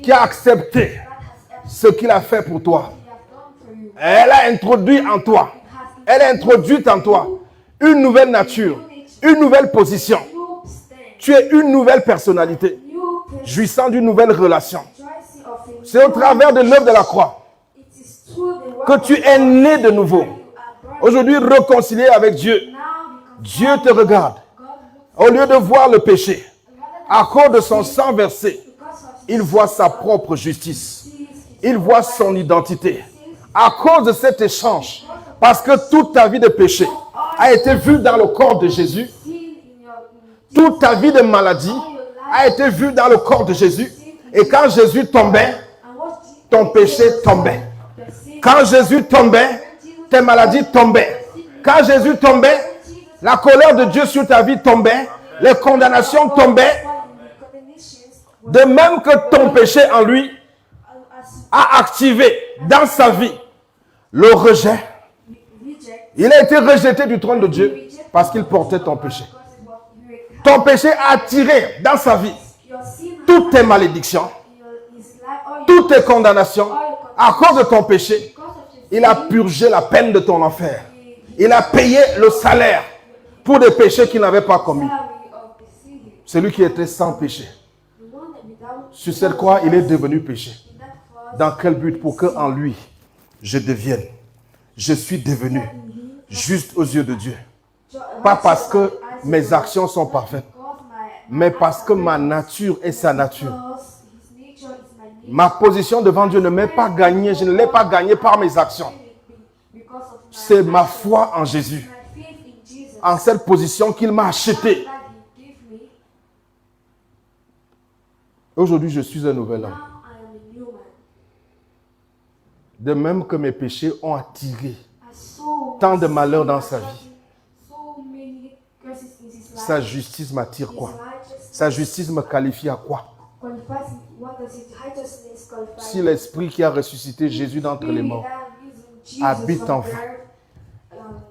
B: qui a accepté ce qu'il a fait pour toi. Elle a introduit en toi. Elle a introduit en toi une nouvelle nature, une nouvelle position. Tu es une nouvelle personnalité, jouissant d'une nouvelle relation. C'est au travers de l'œuvre de la croix
C: It is through the work
B: que tu es né de nouveau. Aujourd'hui, réconcilié avec Dieu. Dieu te regarde. Au lieu de voir le péché, à cause de son sang versé, il voit sa propre justice. Il voit son identité. À cause de cet échange, parce que toute ta vie de péché a été vue dans le corps de Jésus, toute ta vie de maladie a été vue dans le corps de Jésus. Et quand Jésus tombait, ton péché tombait. Quand Jésus tombait, tes maladies tombaient. Quand Jésus tombait, la colère de Dieu sur ta vie tombait. Les condamnations tombaient. De même que ton péché en lui a activé dans sa vie le rejet. Il a été rejeté du trône de Dieu parce qu'il portait ton péché. Ton péché a attiré dans sa vie toutes tes malédictions, toutes tes condamnations. À cause de ton péché, il a purgé la peine de ton enfer. Il a payé le salaire pour des péchés qu'il n'avait pas commis. Celui qui était sans péché. Sur cette croix, il est devenu péché. Dans quel but? Pour qu'en lui, je suis devenu juste aux yeux de Dieu. Pas parce que mes actions sont parfaites, mais parce que ma nature est sa nature. Ma position devant Dieu ne m'est pas gagnée. Je ne l'ai pas gagnée par mes actions. C'est ma foi en Jésus. En cette position qu'il m'a acheté. Aujourd'hui, je suis un nouvel homme. De même que mes péchés ont attiré tant de malheurs dans sa vie. Sa justice m'attire quoi? Sa justice me qualifie à quoi? Si l'Esprit qui a ressuscité Jésus d'entre les morts habite en vous,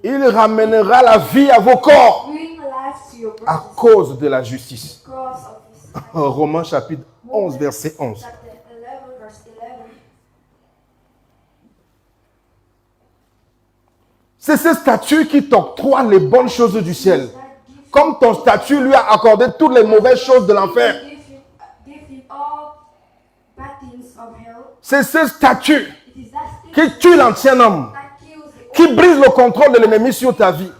B: il ramènera la vie à vos corps à cause de la justice. Romains chapitre 11, verset 11. C'est ce statut qui t'octroie les bonnes choses du ciel. Comme ton statut lui a accordé toutes les mauvaises choses de l'enfer. C'est ce statut qui tue l'ancien homme, qui brise le contrôle de l'ennemi sur ta vie.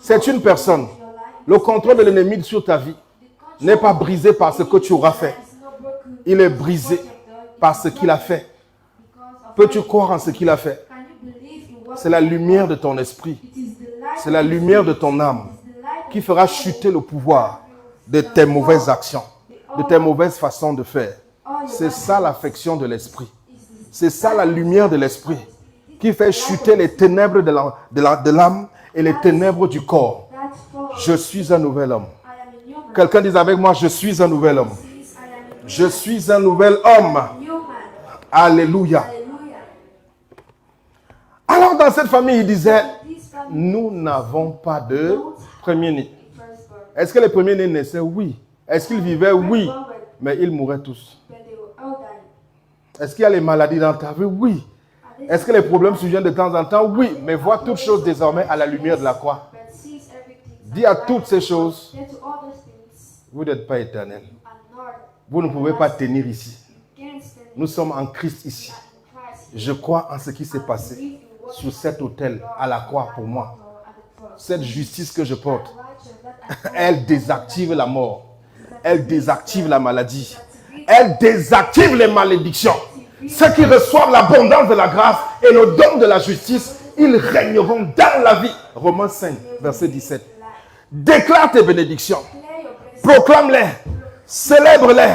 B: C'est une personne. Le contrôle de l'ennemi sur ta vie n'est pas brisé par ce que tu auras fait. Il est brisé par ce qu'il a fait. Peux-tu croire en ce qu'il a fait? C'est la lumière de ton esprit. C'est la lumière de ton âme qui fera chuter le pouvoir de tes mauvaises actions, de tes mauvaises façons de faire. C'est ça l'affection de l'esprit. C'est ça la lumière de l'esprit qui fait chuter les ténèbres de l'âme et les ténèbres du corps. Je suis un nouvel homme. Quelqu'un dit avec moi, je suis un nouvel homme. Je suis un nouvel homme. Alléluia. Alors dans cette famille, il disait, nous n'avons pas de premier-né. Est-ce que les premiers-nés naissaient? Oui. Est-ce qu'ils vivaient? Oui. Mais ils mouraient tous. Est-ce qu'il y a les maladies dans ta vie? Oui. Est-ce que les problèmes surviennent de temps en temps? Oui. Mais vois toutes choses désormais à la lumière de la croix. Dis à toutes ces choses, vous n'êtes pas éternel. Vous ne pouvez pas tenir ici. Nous sommes en Christ ici. Je crois en ce qui s'est passé sur cet autel à la croix pour moi. Cette justice que je porte, elle désactive la mort. Elle désactive la maladie. Elle désactive les malédictions. Ceux qui reçoivent l'abondance de la grâce et le don de la justice, ils régneront dans la vie. Romains 5, verset 17. Déclare tes bénédictions. Proclame-les. Célèbre-les.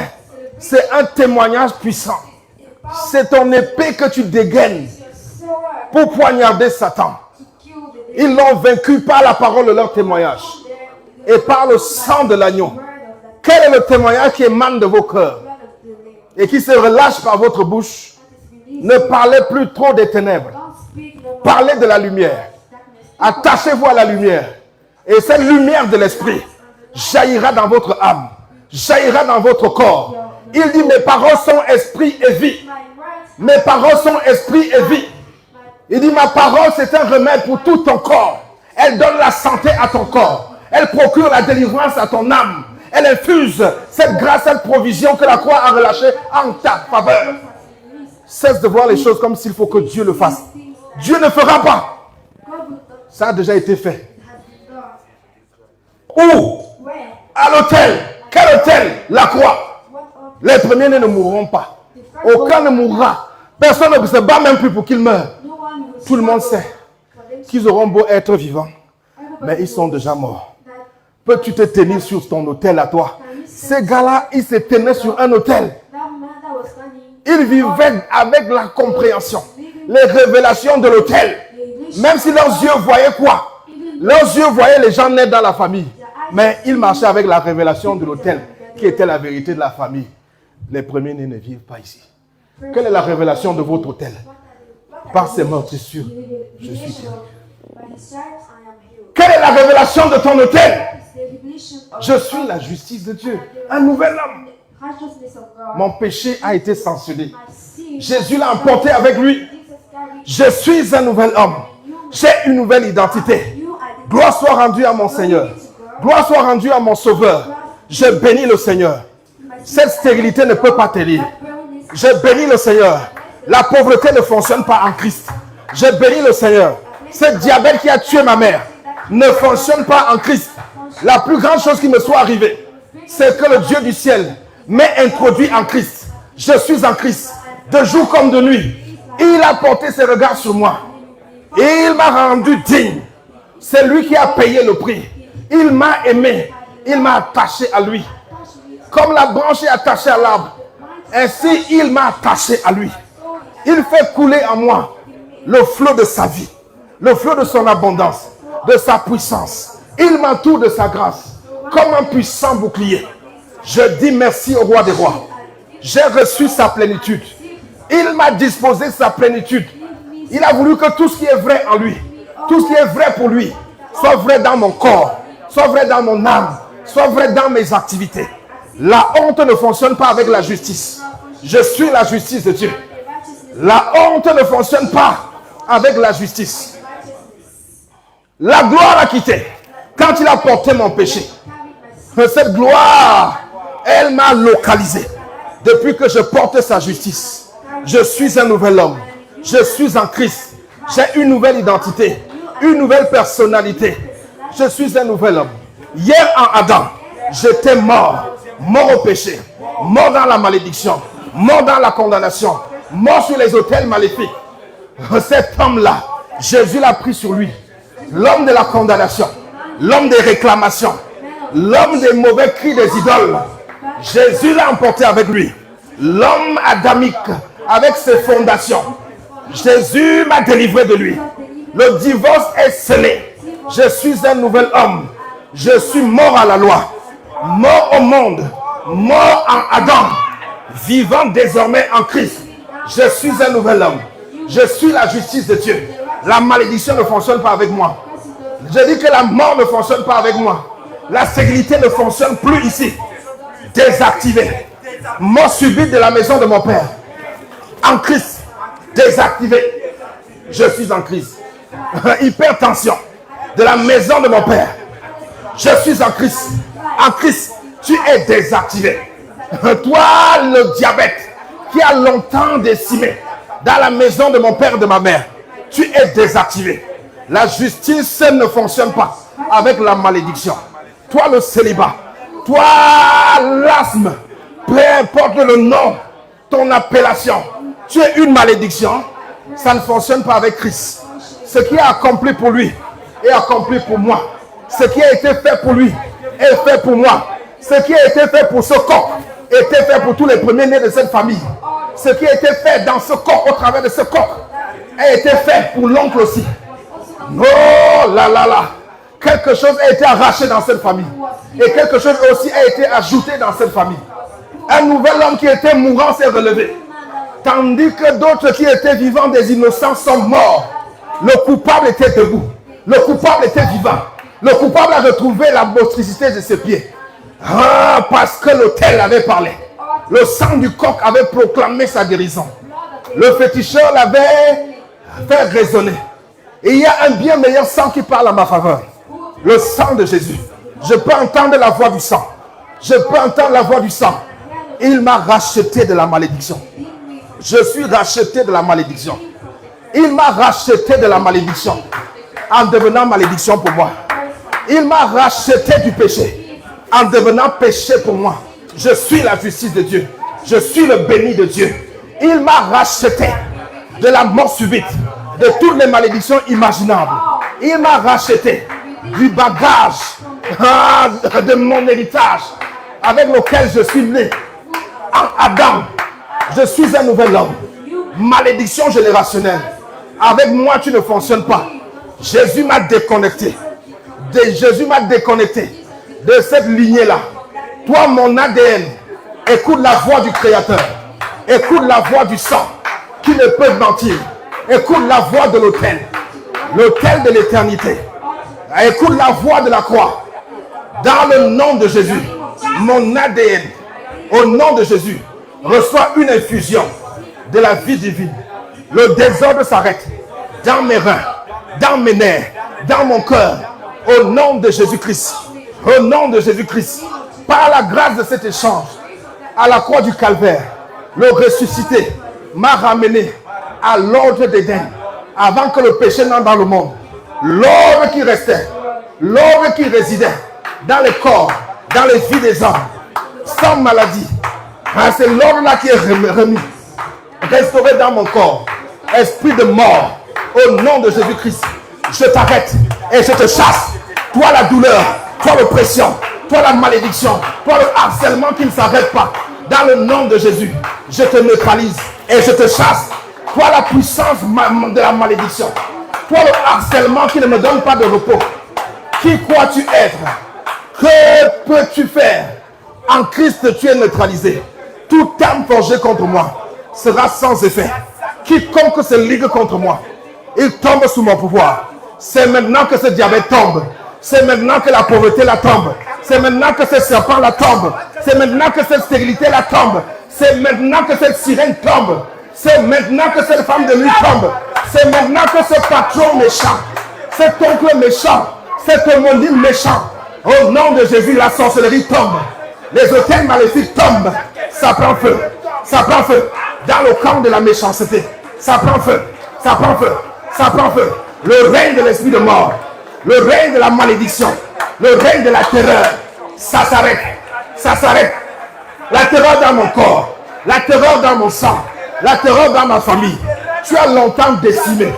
B: C'est un témoignage puissant. C'est ton épée que tu dégaines pour poignarder Satan. Ils l'ont vaincu par la parole de leur témoignage et par le sang de l'agneau. Quel est le témoignage qui émane de vos cœurs et qui se relâche par votre bouche? Ne parlez plus trop des ténèbres. Parlez de la lumière. Attachez-vous à la lumière. Et cette lumière de l'esprit jaillira dans votre âme, jaillira dans votre corps. Il dit, mes paroles sont esprit et vie. Mes paroles sont esprit et vie. Il dit, ma parole, c'est un remède pour tout ton corps. Elle donne la santé à ton corps. Elle procure la délivrance à ton âme. Elle infuse cette grâce, cette provision que la croix a relâchée en ta faveur. Cesse de voir les choses comme s'il faut que Dieu le fasse. Dieu ne fera pas. Ça a déjà été fait. Où? À l'autel. Quel autel? La croix. Les premiers-nés ne mourront pas. Aucun ne mourra. Personne ne se bat même plus pour qu'ils meurent. Tout le monde sait qu'ils auront beau être vivants, mais ils sont déjà morts. Peux-tu te tenir sur ton autel à toi? Ces gars-là, ils se tenaient sur un autel. Ils vivaient avec la compréhension, les révélations de l'autel. Même si leurs yeux voyaient quoi? Leurs yeux voyaient les gens naître dans la famille. Mais ils marchaient avec la révélation de l'autel, qui était la vérité de la famille. Les premiers-nés ne vivent pas ici. Quelle est la révélation de votre autel? Par ses meurtrissures, je suis guéri. Quelle est la révélation de ton autel? Je suis la justice de Dieu, un nouvel homme. Mon péché a été sanctionné. Jésus l'a emporté avec lui. Je suis un nouvel homme. J'ai une nouvelle identité. Gloire soit rendue à mon Seigneur. Gloire soit rendue à mon Sauveur. Je bénis le Seigneur. Cette stérilité ne peut pas tenir. Je bénis le Seigneur. La pauvreté ne fonctionne pas en Christ. Je bénis le Seigneur. Ce diabète qui a tué ma mère ne fonctionne pas en Christ. La plus grande chose qui me soit arrivée, c'est que le Dieu du ciel m'ait introduit en Christ. Je suis en Christ, de jour comme de nuit. Il a porté ses regards sur moi. Et il m'a rendu digne. C'est lui qui a payé le prix. Il m'a aimé. Il m'a attaché à lui. Comme la branche est attachée à l'arbre, ainsi il m'a attaché à lui. Il fait couler en moi le flot de sa vie, le flot de son abondance, de sa puissance. Il m'entoure de sa grâce, comme un puissant bouclier. Je dis merci au roi des rois. J'ai reçu sa plénitude. Il m'a disposé sa plénitude. Il a voulu que tout ce qui est vrai en lui, tout ce qui est vrai pour lui, soit vrai dans mon corps, soit vrai dans mon âme, soit vrai dans mes activités. La honte ne fonctionne pas avec la justice. Je suis la justice de Dieu. La honte ne fonctionne pas avec la justice. La gloire l'a quitté quand il a porté mon péché. Cette gloire, elle m'a localisé. Depuis que je porte sa justice, je suis un nouvel homme. Je suis en Christ. J'ai une nouvelle identité, une nouvelle personnalité. Je suis un nouvel homme. Hier en Adam, j'étais mort au péché, mort dans la malédiction, mort dans la condamnation, mort sur les autels maléfiques. Cet homme-là, Jésus l'a pris sur lui. L'homme de la condamnation, l'homme des réclamations, l'homme des mauvais cris des idoles. Jésus l'a emporté avec lui. L'homme adamique avec ses fondations. Jésus m'a délivré de lui. Le divorce est scellé. Je suis un nouvel homme. Je suis mort à la loi, mort au monde, mort en Adam, vivant désormais en Christ. Je suis un nouvel homme. Je suis la justice de Dieu. La malédiction ne fonctionne pas avec moi. Je dis que la mort ne fonctionne pas avec moi. La sécurité ne fonctionne plus ici. Désactivé. Mort subite de la maison de mon père. En Christ. Désactivé. Je suis en Christ. Hypertension de la maison de mon père. Je suis en Christ. En Christ, tu es désactivé. Toi, le diabète qui a longtemps décimé dans la maison de mon père et de ma mère, tu es désactivé. La justice ne fonctionne pas avec la malédiction. Toi, le célibat. Toi, l'asthme. Peu importe le nom, ton appellation. Tu es une malédiction. Ça ne fonctionne pas avec Christ. Ce qui est accompli pour lui est accompli pour moi. Ce qui a été fait pour lui est fait pour moi. Ce qui a été fait pour ce coq était fait pour tous les premiers-nés de cette famille. Ce qui a été fait dans ce coq, au travers de ce coq, a été fait pour l'oncle aussi. Oh là là là. Quelque chose a été arraché dans cette famille. Et quelque chose aussi a été ajouté dans cette famille. Un nouvel homme qui était mourant s'est relevé. Tandis que d'autres qui étaient vivants, des innocents, sont morts. Le coupable était debout. Le coupable était vivant. Le coupable a retrouvé la motricité de ses pieds. Ah, parce que l'autel avait parlé. Le sang du coq avait proclamé sa guérison. Le féticheur l'avait fait résonner. Et il y a un bien meilleur sang qui parle en ma faveur. Le sang de Jésus. Je peux entendre la voix du sang. Je peux entendre la voix du sang. Il m'a racheté de la malédiction. Je suis racheté de la malédiction. Il m'a racheté de la malédiction en devenant malédiction pour moi. Il m'a racheté du péché en devenant péché pour moi. Je suis la justice de Dieu. Je suis le béni de Dieu. Il m'a racheté de la mort subite, de toutes les malédictions imaginables. Il m'a racheté du bagage de mon héritage avec lequel je suis né. En Adam, je suis un nouvel homme. Malédiction générationnelle. Avec moi, tu ne fonctionnes pas. Jésus m'a déconnecté. Jésus m'a déconnecté de cette lignée-là. Toi, mon ADN, écoute la voix du Créateur. Écoute la voix du sang qui ne peut mentir. Écoute la voix de l'autel. L'autel de l'éternité. Écoute la voix de la croix. Dans le nom de Jésus, mon ADN, au nom de Jésus, reçoit une infusion de la vie divine. Le désordre s'arrête dans mes reins, dans mes nerfs, dans mon cœur. Au nom de Jésus-Christ. Au nom de Jésus-Christ. Par la grâce de cet échange, à la croix du calvaire, le ressuscité m'a ramené à l'ordre d'Éden avant que le péché n'entre dans le monde. L'ordre qui restait, l'ordre qui résidait dans les corps, dans les vies des hommes, sans maladie. C'est l'ordre-là qui est remis, restauré dans mon corps. Esprit de mort, au nom de Jésus-Christ, je t'arrête et je te chasse. Toi la douleur, toi l'oppression, toi la malédiction, toi le harcèlement qui ne s'arrête pas. Dans le nom de Jésus, je te neutralise et je te chasse. Toi la puissance de la malédiction, toi le harcèlement qui ne me donne pas de repos. Qui crois-tu être? Que peux-tu faire? En Christ, tu es neutralisé. Toute âme forgée contre moi sera sans effet. Quiconque se ligue contre moi, il tombe sous mon pouvoir. C'est maintenant que ce diabète tombe. C'est maintenant que la pauvreté la tombe. C'est maintenant que ce serpent la tombe. C'est maintenant que cette stérilité la tombe. C'est maintenant que cette sirène tombe. C'est maintenant que cette femme de nuit tombe. C'est maintenant que ce patron méchant, cet oncle méchant, cet homonyme méchant, au nom de Jésus, la sorcellerie tombe. Les hôtels maléfiques tombent. Ça prend feu. Ça prend feu. Dans le camp de la méchanceté. Ça prend feu. Ça prend feu. Ça prend feu. Le règne de l'esprit de mort. Le règne de la malédiction. Le règne de la terreur. Ça s'arrête. Ça s'arrête. La terreur dans mon corps. La terreur dans mon sang. La terreur dans ma famille. Tu as longtemps décimé.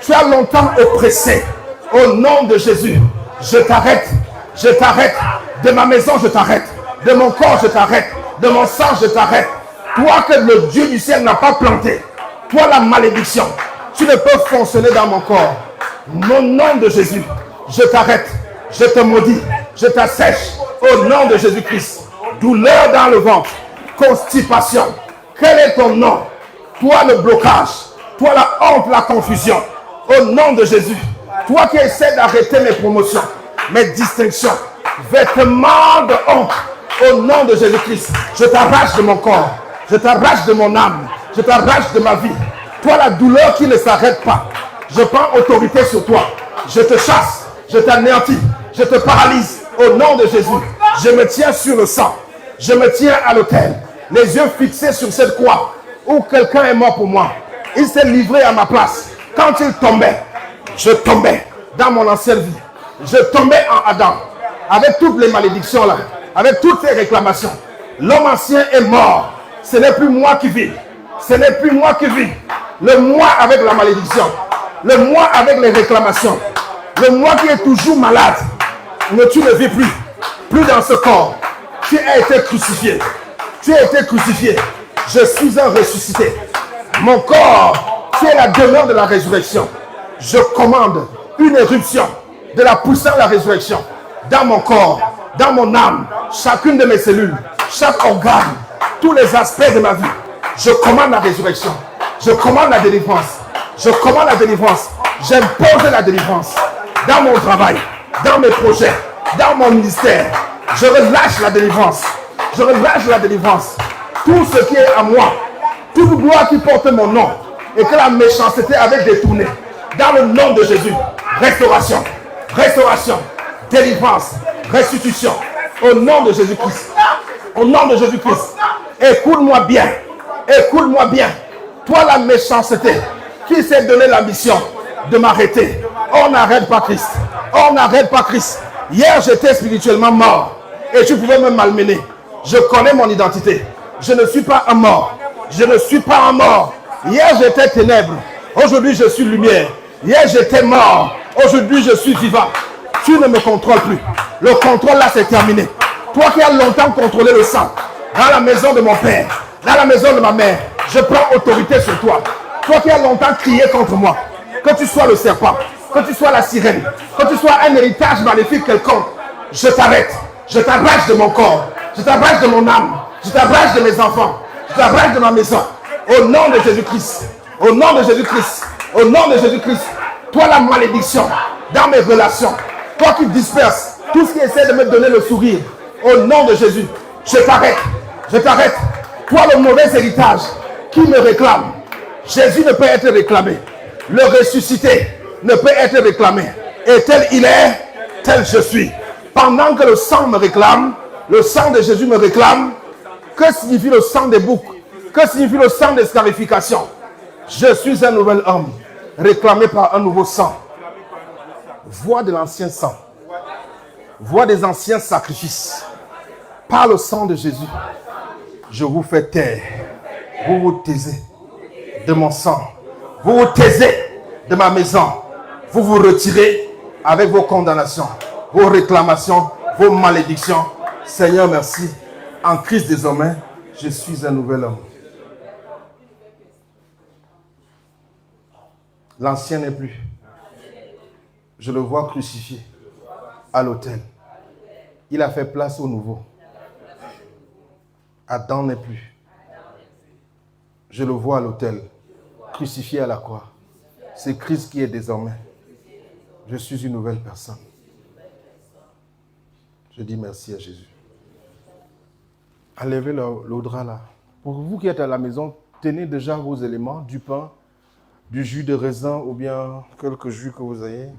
B: Tu as longtemps oppressé. Au nom de Jésus, je t'arrête. Je t'arrête. De ma maison, je t'arrête. De mon corps, je t'arrête. De mon sang, je t'arrête. Toi que le Dieu du ciel n'a pas planté. Toi la malédiction. Tu ne peux fonctionner dans mon corps. Au nom de Jésus, je t'arrête. Je te maudis. Je t'assèche. Au nom de Jésus-Christ. Douleur dans le ventre. Constipation. Quel est ton nom? Toi le blocage. Toi la honte, la confusion. Au nom de Jésus. Toi qui essaies d'arrêter mes promotions, mes distinctions. Vêtements de honte. Au nom de Jésus-Christ. Je t'arrache de mon corps. Je t'arrache de mon âme. Je t'arrache de ma vie. Toi la douleur qui ne s'arrête pas. Je prends autorité sur toi. Je te chasse. Je t'anéantis. Je te paralyse. Au nom de Jésus. Je me tiens sur le sang. Je me tiens à l'autel. Les yeux fixés sur cette croix où quelqu'un est mort pour moi. Il s'est livré à ma place. Quand il tombait, je tombais dans mon ancienne vie. Je tombais en Adam. Avec toutes les malédictions là. Avec toutes ces réclamations. L'homme ancien est mort. Ce n'est plus moi qui vis. Ce n'est plus moi qui vis. Le moi avec la malédiction. Le moi avec les réclamations. Le moi qui est toujours malade. Mais tu ne vis plus. Plus dans ce corps. Tu as été crucifié. Tu as été crucifié. Je suis un ressuscité. Mon corps, tu es la demeure de la résurrection. Je commande une éruption de la puissance de la résurrection dans mon corps, dans mon âme, chacune de mes cellules, chaque organe, tous les aspects de ma vie. Je commande la résurrection. Je commande la délivrance. Je commande la délivrance. J'impose la délivrance dans mon travail, dans mes projets, dans mon ministère. Je relâche la délivrance. Je relâche la délivrance. Tout ce qui est à moi, toute gloire qui porte mon nom et que la méchanceté avait détourné. Dans le nom de Jésus, restauration, restauration, délivrance, restitution. Au nom de Jésus-Christ. Au nom de Jésus-Christ. Écoute-moi bien. Écoute-moi bien. Toi, la méchanceté, qui s'est donné la mission de m'arrêter. On n'arrête pas Christ. On n'arrête pas Christ. Hier, j'étais spirituellement mort. Et tu pouvais me malmener. Je connais mon identité. Je ne suis pas un mort. Je ne suis pas un mort. Hier, j'étais ténèbres. Aujourd'hui, je suis lumière. Hier, j'étais mort. Aujourd'hui, je suis vivant. Tu ne me contrôles plus. Le contrôle, là, c'est terminé. Toi qui as longtemps contrôlé le sang, dans la maison de mon père, dans la maison de ma mère, je prends autorité sur toi. Toi qui as longtemps crié contre moi, que tu sois le serpent, que tu sois la sirène, que tu sois un héritage maléfique quelconque, je t'arrête. Je t'arrache de mon corps. Je t'arrache de mon âme. Je t'arrache de mes enfants. Je t'arrache de ma maison. Au nom de Jésus-Christ. Au nom de Jésus-Christ. Au nom de Jésus-Christ. Toi la malédiction dans mes relations. Toi qui disperses tout ce qui essaie de me donner le sourire. Au nom de Jésus. Je t'arrête. Je t'arrête. Toi le mauvais héritage qui me réclame. Jésus ne peut être réclamé. Le ressuscité ne peut être réclamé. Et tel il est, tel je suis. Pendant que le sang me réclame, le sang de Jésus me réclame, que signifie le sang des boucs? Que signifie le sang des scarifications? Je suis un nouvel homme, réclamé par un nouveau sang. Voix de l'ancien sang, voix des anciens sacrifices. Par le sang de Jésus, je vous fais taire. Vous vous taisez de mon sang. Vous vous taisez de ma maison. Vous vous retirez avec vos condamnations, vos réclamations, vos malédictions. Seigneur, merci. En Christ désormais, je suis un nouvel homme. L'ancien n'est plus. Je le vois crucifié à l'autel. Il a fait place au nouveau. Adam n'est plus. Je le vois à l'autel, crucifié à la croix. C'est Christ qui est désormais. Je suis une nouvelle personne. Je dis merci à Jésus. Enlevez le drap là. Pour vous qui êtes à la maison, tenez déjà vos éléments, du pain, du jus de raisin ou bien quelques jus que vous ayez.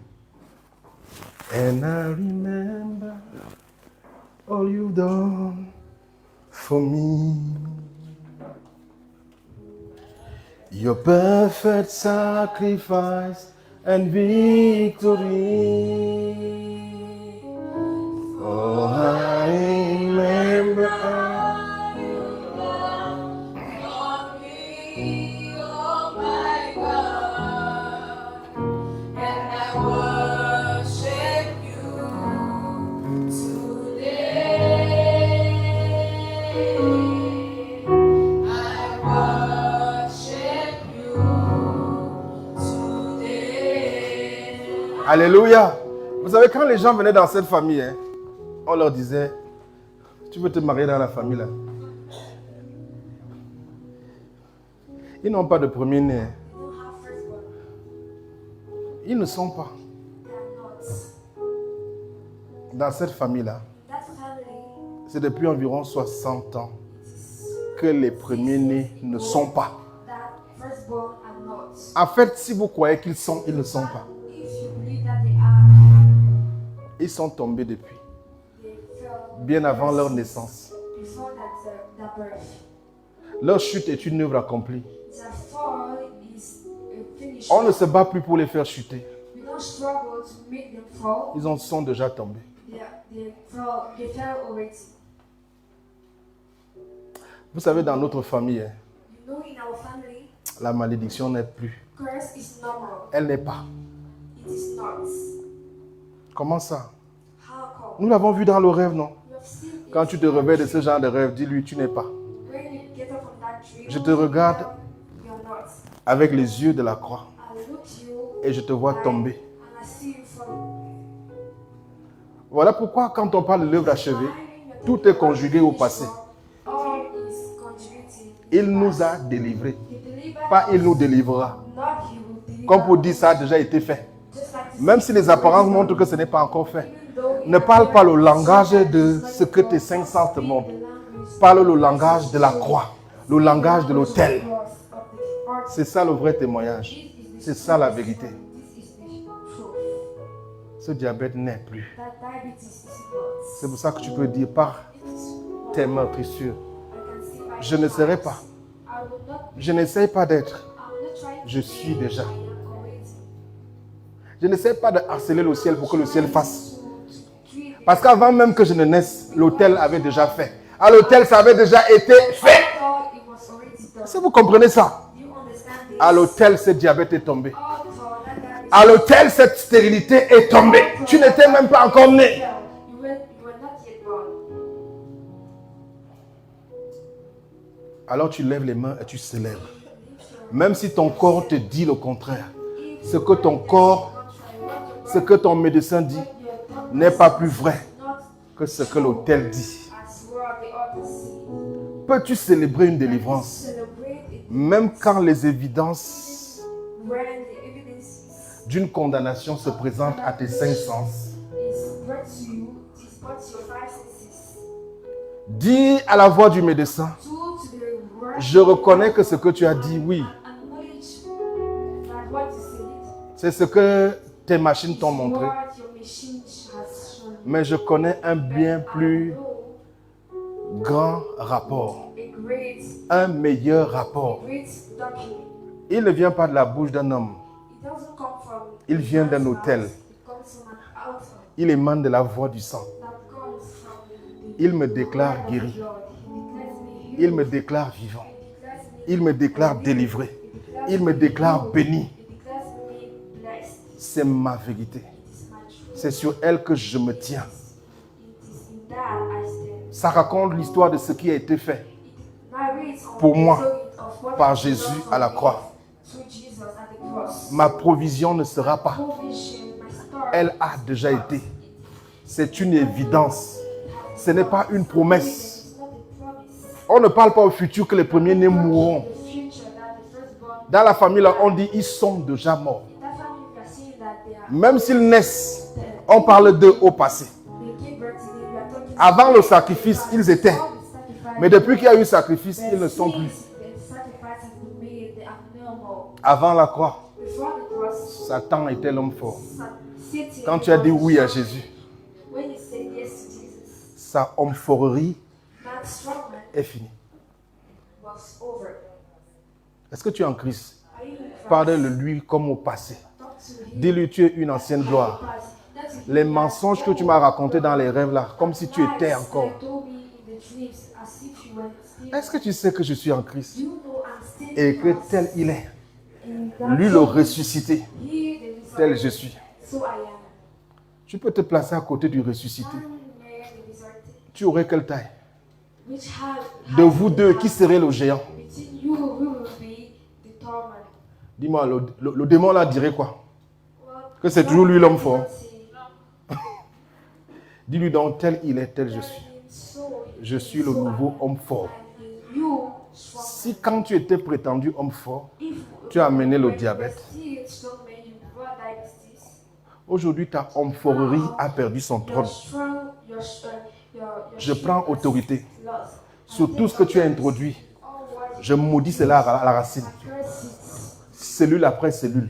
B: And I remember all you've done for me. Your perfect sacrifice and victory. Oh, I remember how you loved me, oh my God, and I worship you today. I worship you today. Alléluia. Vous savez, quand les gens venaient dans cette famille, on leur disait, tu veux te marier dans la famille là? Ils n'ont pas de premier-né. Ils ne sont pas. Dans cette famille-là, c'est depuis environ 60 ans que les premiers-nés ne sont pas. En fait, si vous croyez qu'ils sont, ils ne sont pas. Ils sont tombés depuis. Bien avant leur naissance. Leur chute est une œuvre accomplie. On ne se bat plus pour les faire chuter. Ils en sont déjà tombés. Vous savez, dans notre famille, la malédiction n'est plus. Elle n'est pas. Comment ça? Nous l'avons vu dans le rêve, non? Quand tu te réveilles de ce genre de rêve, dis-lui, tu n'es pas. Je te regarde avec les yeux de la croix et je te vois tomber. Voilà pourquoi quand on parle de l'œuvre achevée, tout est conjugué au passé. Il nous a délivrés. Pas il nous délivrera. Comme pour dire ça a déjà été fait. Même si les apparences montrent que ce n'est pas encore fait. Ne parle pas le langage de ce que tes cinq sens te montrent. Parle le langage de la croix. Le langage de l'autel. C'est ça le vrai témoignage. C'est ça la vérité. Ce diabète n'est plus. C'est pour ça que tu peux dire par tes meurtrissures, je ne serai pas Je n'essaie pas d'être.
C: I'm not trying to
B: Je
C: be,
B: suis déjà.
C: I am already.
B: Je n'essaie pas de harceler le ciel pour que le ciel fasse.
C: To treat
B: Parce qu'avant même que je ne naisse, l'autel avait déjà fait. À l'autel, ça avait déjà été fait.
C: thought it was already done.
B: Est-ce que vous comprenez ça?
C: You understand this?
B: À l'autel, ce diabète est tombé.
C: All the thought that
B: À l'autel, cette stérilité est tombée. Tu n'étais même pas encore né.
C: you were not yet born.
B: Alors tu lèves les mains et tu célèbres. Même si ton corps te dit le contraire. Ce que ton corps, ce que ton médecin dit n'est pas plus vrai que ce que l'autel dit.
C: As well the others see.
B: Peux-tu célébrer une délivrance
C: Celebrate it
B: même quand les évidences
C: when the evidence
B: d'une condamnation se présentent à tes cinq sens?
C: is brought to you, is brought to your five senses.
B: Dis à la voix du médecin,
C: To the word,
B: je reconnais que ce que tu as dit, oui,
C: acknowledge that what you said
B: c'est ce que tes machines t'ont montré.
C: what your machine has shown.
B: Mais je connais un bien plus
C: Know
B: grand rapport,
C: a great,
B: un meilleur rapport.
C: great document.
B: Il ne vient pas de la bouche d'un homme,
C: It doesn't come from
B: il vient d'un
C: man's
B: autel.
C: mouth. It comes from an altar
B: Il émane de la voix du sang.
C: that comes from the
B: Il me déclare
C: word of
B: guéri,
C: God. He declares me healed.
B: il me déclare vivant,
C: He declares me
B: il me déclare délivré,
C: He declares
B: il me
C: me
B: déclare
C: healed.
B: béni.
C: He declares me blessed.
B: C'est ma vérité.
C: It is my truth.
B: C'est sur elle que je me tiens.
C: It is in that I stand.
B: Ça raconte l'histoire de ce qui a été fait
C: It narrates on
B: Pour
C: the
B: moi,
C: story of what
B: par
C: was
B: Jésus
C: done
B: à la
C: for me
B: croix.
C: through Jesus at the cross.
B: Ma provision ne sera pas.
C: Provision, my star,
B: Elle a déjà été. C'est une évidence. Ce n'est pas une promesse.
C: it's not a promise.
B: On ne parle pas au futur que les premiers-nés mourront.
C: The future that the firstborn,
B: Dans la famille, là, on dit ils sont déjà morts.
C: in that family, we are seeing that they are
B: Même s'ils naissent, on parle d'eux au passé.
C: they give birth to them. We are talking
B: Avant le sacrifice, ils étaient.
C: about the sacrifice.
B: Mais depuis qu'il y a eu sacrifice,
C: But
B: ils ne sont plus.
C: since the sacrifice has been made, they are no more.
B: Avant la croix,
C: Before the cross,
B: Satan était l'homme fort.
C: Satan,
B: Quand tu as dit oui à Jésus,
C: when you said yes to Jesus,
B: sa homme-forerie
C: that strong man
B: est finie.
C: was over.
B: Est-ce que tu es en Christ?
C: Are you in Christ?
B: Parle-lui comme au passé.
C: Talk to him.
B: Dis-lui, tu es une ancienne gloire.
C: That's
B: Les mensonges que tu m'as racontés dans les rêves là, comme si tu étais encore. Est-ce que tu sais que je suis en Christ et que tel il est, lui le ressuscité, tel je suis? Tu peux te placer à côté du ressuscité. Tu aurais quelle taille? De vous deux, qui serait le géant? Dis-moi, le démon là dirait quoi? Que c'est toujours lui l'homme fort. Dis-lui donc, tel il est, tel je suis. Je suis le nouveau homme fort. Si quand tu étais prétendu homme fort, tu as amené le diabète, aujourd'hui ta homme-forerie a perdu son trône. Je prends autorité sur tout ce que tu as introduit. Je maudis cela à la racine. Cellule après cellule.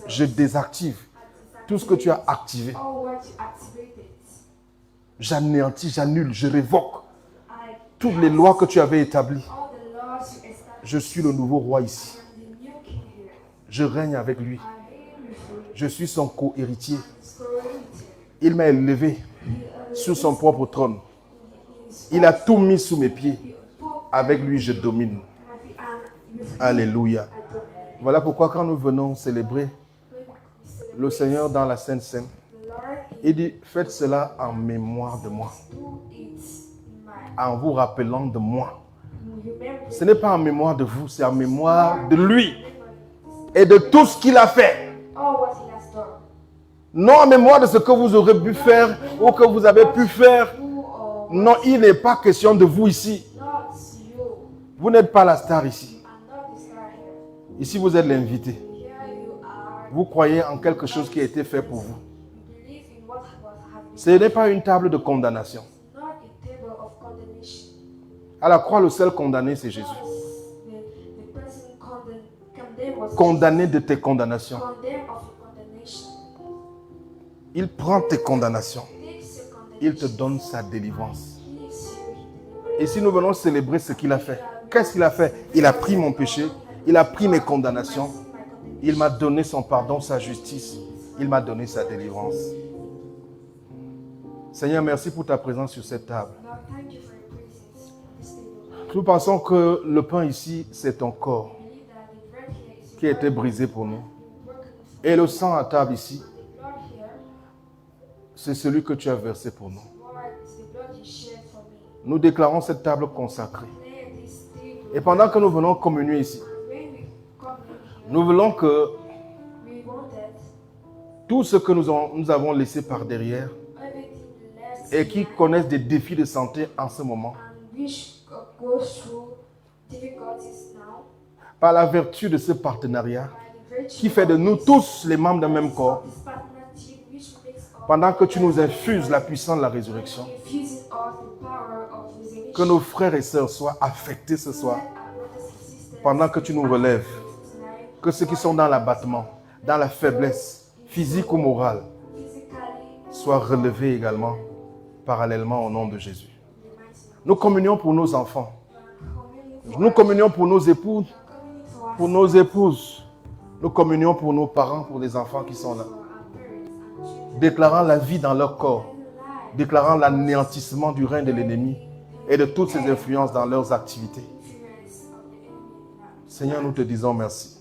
B: Je désactive tout ce que tu as activé. J'anéantis, j'annule, je révoque toutes les lois que tu avais établies. Je suis le nouveau roi ici. Je règne avec lui. Je suis son co-héritier. Il m'a élevé sur son propre trône. Il a tout mis sous mes pieds. Avec lui, je domine. Alléluia. Voilà pourquoi quand nous venons célébrer le Seigneur dans la Sainte Seine, il dit, faites cela en mémoire de moi. En vous rappelant de moi. Ce n'est pas en mémoire de vous, c'est en mémoire de lui. Et de tout ce qu'il a fait. Non en mémoire de ce que vous aurez pu faire ou que vous avez pu faire. Non, il n'est pas question de vous ici. Vous n'êtes pas la star ici. Ici, vous êtes l'invité. Vous croyez en quelque chose qui a été fait pour vous. Ce n'est pas une table de condamnation. À la croix, le seul condamné, c'est Jésus. Condamné de tes condamnations. Il prend tes condamnations. Il te donne sa délivrance. Et si nous venons célébrer ce qu'il a fait, Qu'est-ce qu'il a fait? Il a pris mon péché, il a pris mes condamnations, il m'a donné son pardon, sa justice, il m'a donné sa délivrance. Seigneur, merci pour ta présence sur cette table. Nous pensons que le pain ici, c'est ton corps qui a été brisé pour nous. Et le sang à table ici, c'est celui que tu as versé pour nous. Nous déclarons cette table consacrée. Et pendant que nous venons communier ici, nous voulons que tout ce que nous avons laissé par derrière et qui connaissent des défis de santé en ce moment, par la vertu de ce partenariat qui fait de nous tous les membres d'un même corps, pendant que tu nous infuses la puissance de la résurrection, que nos frères et sœurs soient affectés ce soir, pendant que tu nous relèves, que ceux qui sont dans l'abattement, dans la faiblesse, physique ou morale, soient relevés également, parallèlement au nom de Jésus. Nous communions pour nos enfants. Nous communions pour nos époux, pour nos épouses. Nous communions pour nos parents, pour les enfants qui sont là. Déclarant la vie dans leur corps, déclarant l'anéantissement du règne de l'ennemi et de toutes ses influences dans leurs activités. Seigneur, nous te disons merci.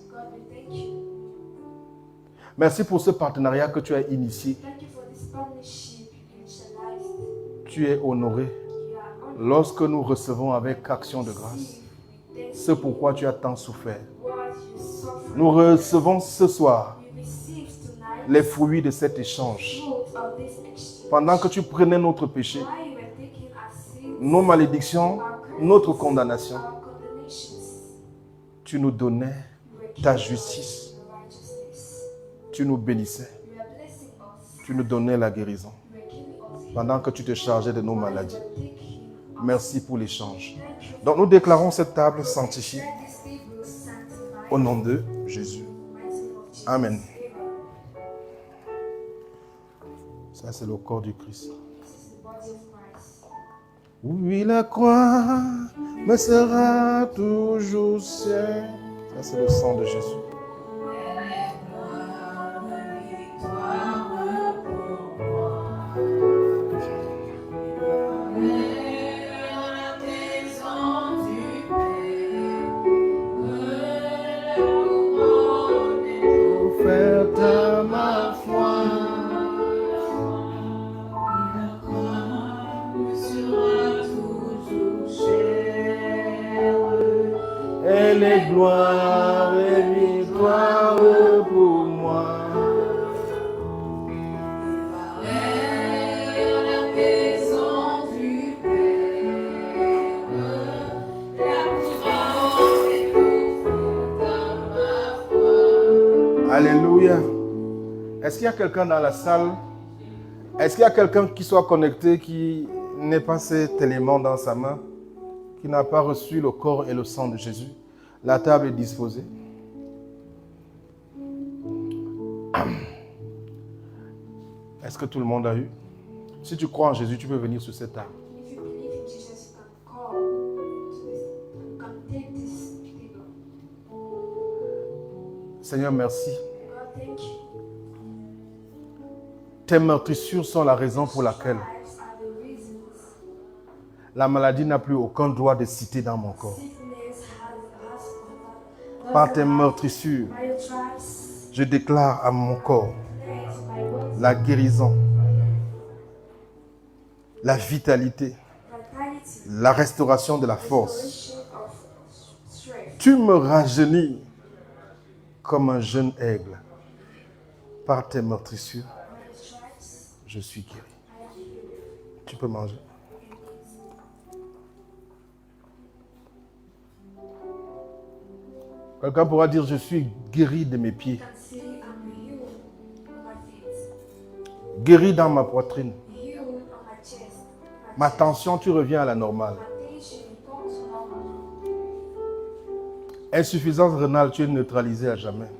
B: Merci pour ce partenariat que tu as initié. Tu es honoré lorsque nous recevons avec action de grâce ce pourquoi tu as tant souffert. Nous recevons ce soir les fruits de cet échange. Pendant que tu prenais notre péché, nos malédictions, notre condamnation, tu nous donnais ta justice. Tu nous bénissais. Tu nous donnais la guérison. Pendant que tu te chargeais de nos maladies. Merci pour l'échange. Donc nous déclarons cette table sanctifiée au nom de Jésus. Amen. Ça, c'est le corps du Christ. Oui, la croix me sera toujours chère. Ça, c'est le sang de Jésus. Gloire et victoire pour moi. La maison du Père, la couronne est pour ma foi. Alléluia. Est-ce qu'il y a quelqu'un dans la salle? Est-ce qu'il y a quelqu'un qui soit connecté, qui n'ait pas cet élément dans sa main, qui n'a pas reçu le corps et le sang de Jésus? La table est disposée. Est-ce que tout le monde a eu? Si tu crois en Jésus, tu peux venir sur cette table. Seigneur, merci. Tes meurtrissures sont la raison pour laquelle la maladie n'a plus aucun droit de citer dans mon corps. Par tes meurtrissures, je déclare à mon corps la guérison, la vitalité, la restauration de la force. Tu me rajeunis comme un jeune aigle. Par tes meurtrissures, je suis guéri. Tu peux manger. Quelqu'un pourra dire, je suis guéri de mes pieds. Guéri dans ma poitrine. Ma tension, tu reviens à la normale. Insuffisance rénale, tu es neutralisé à jamais.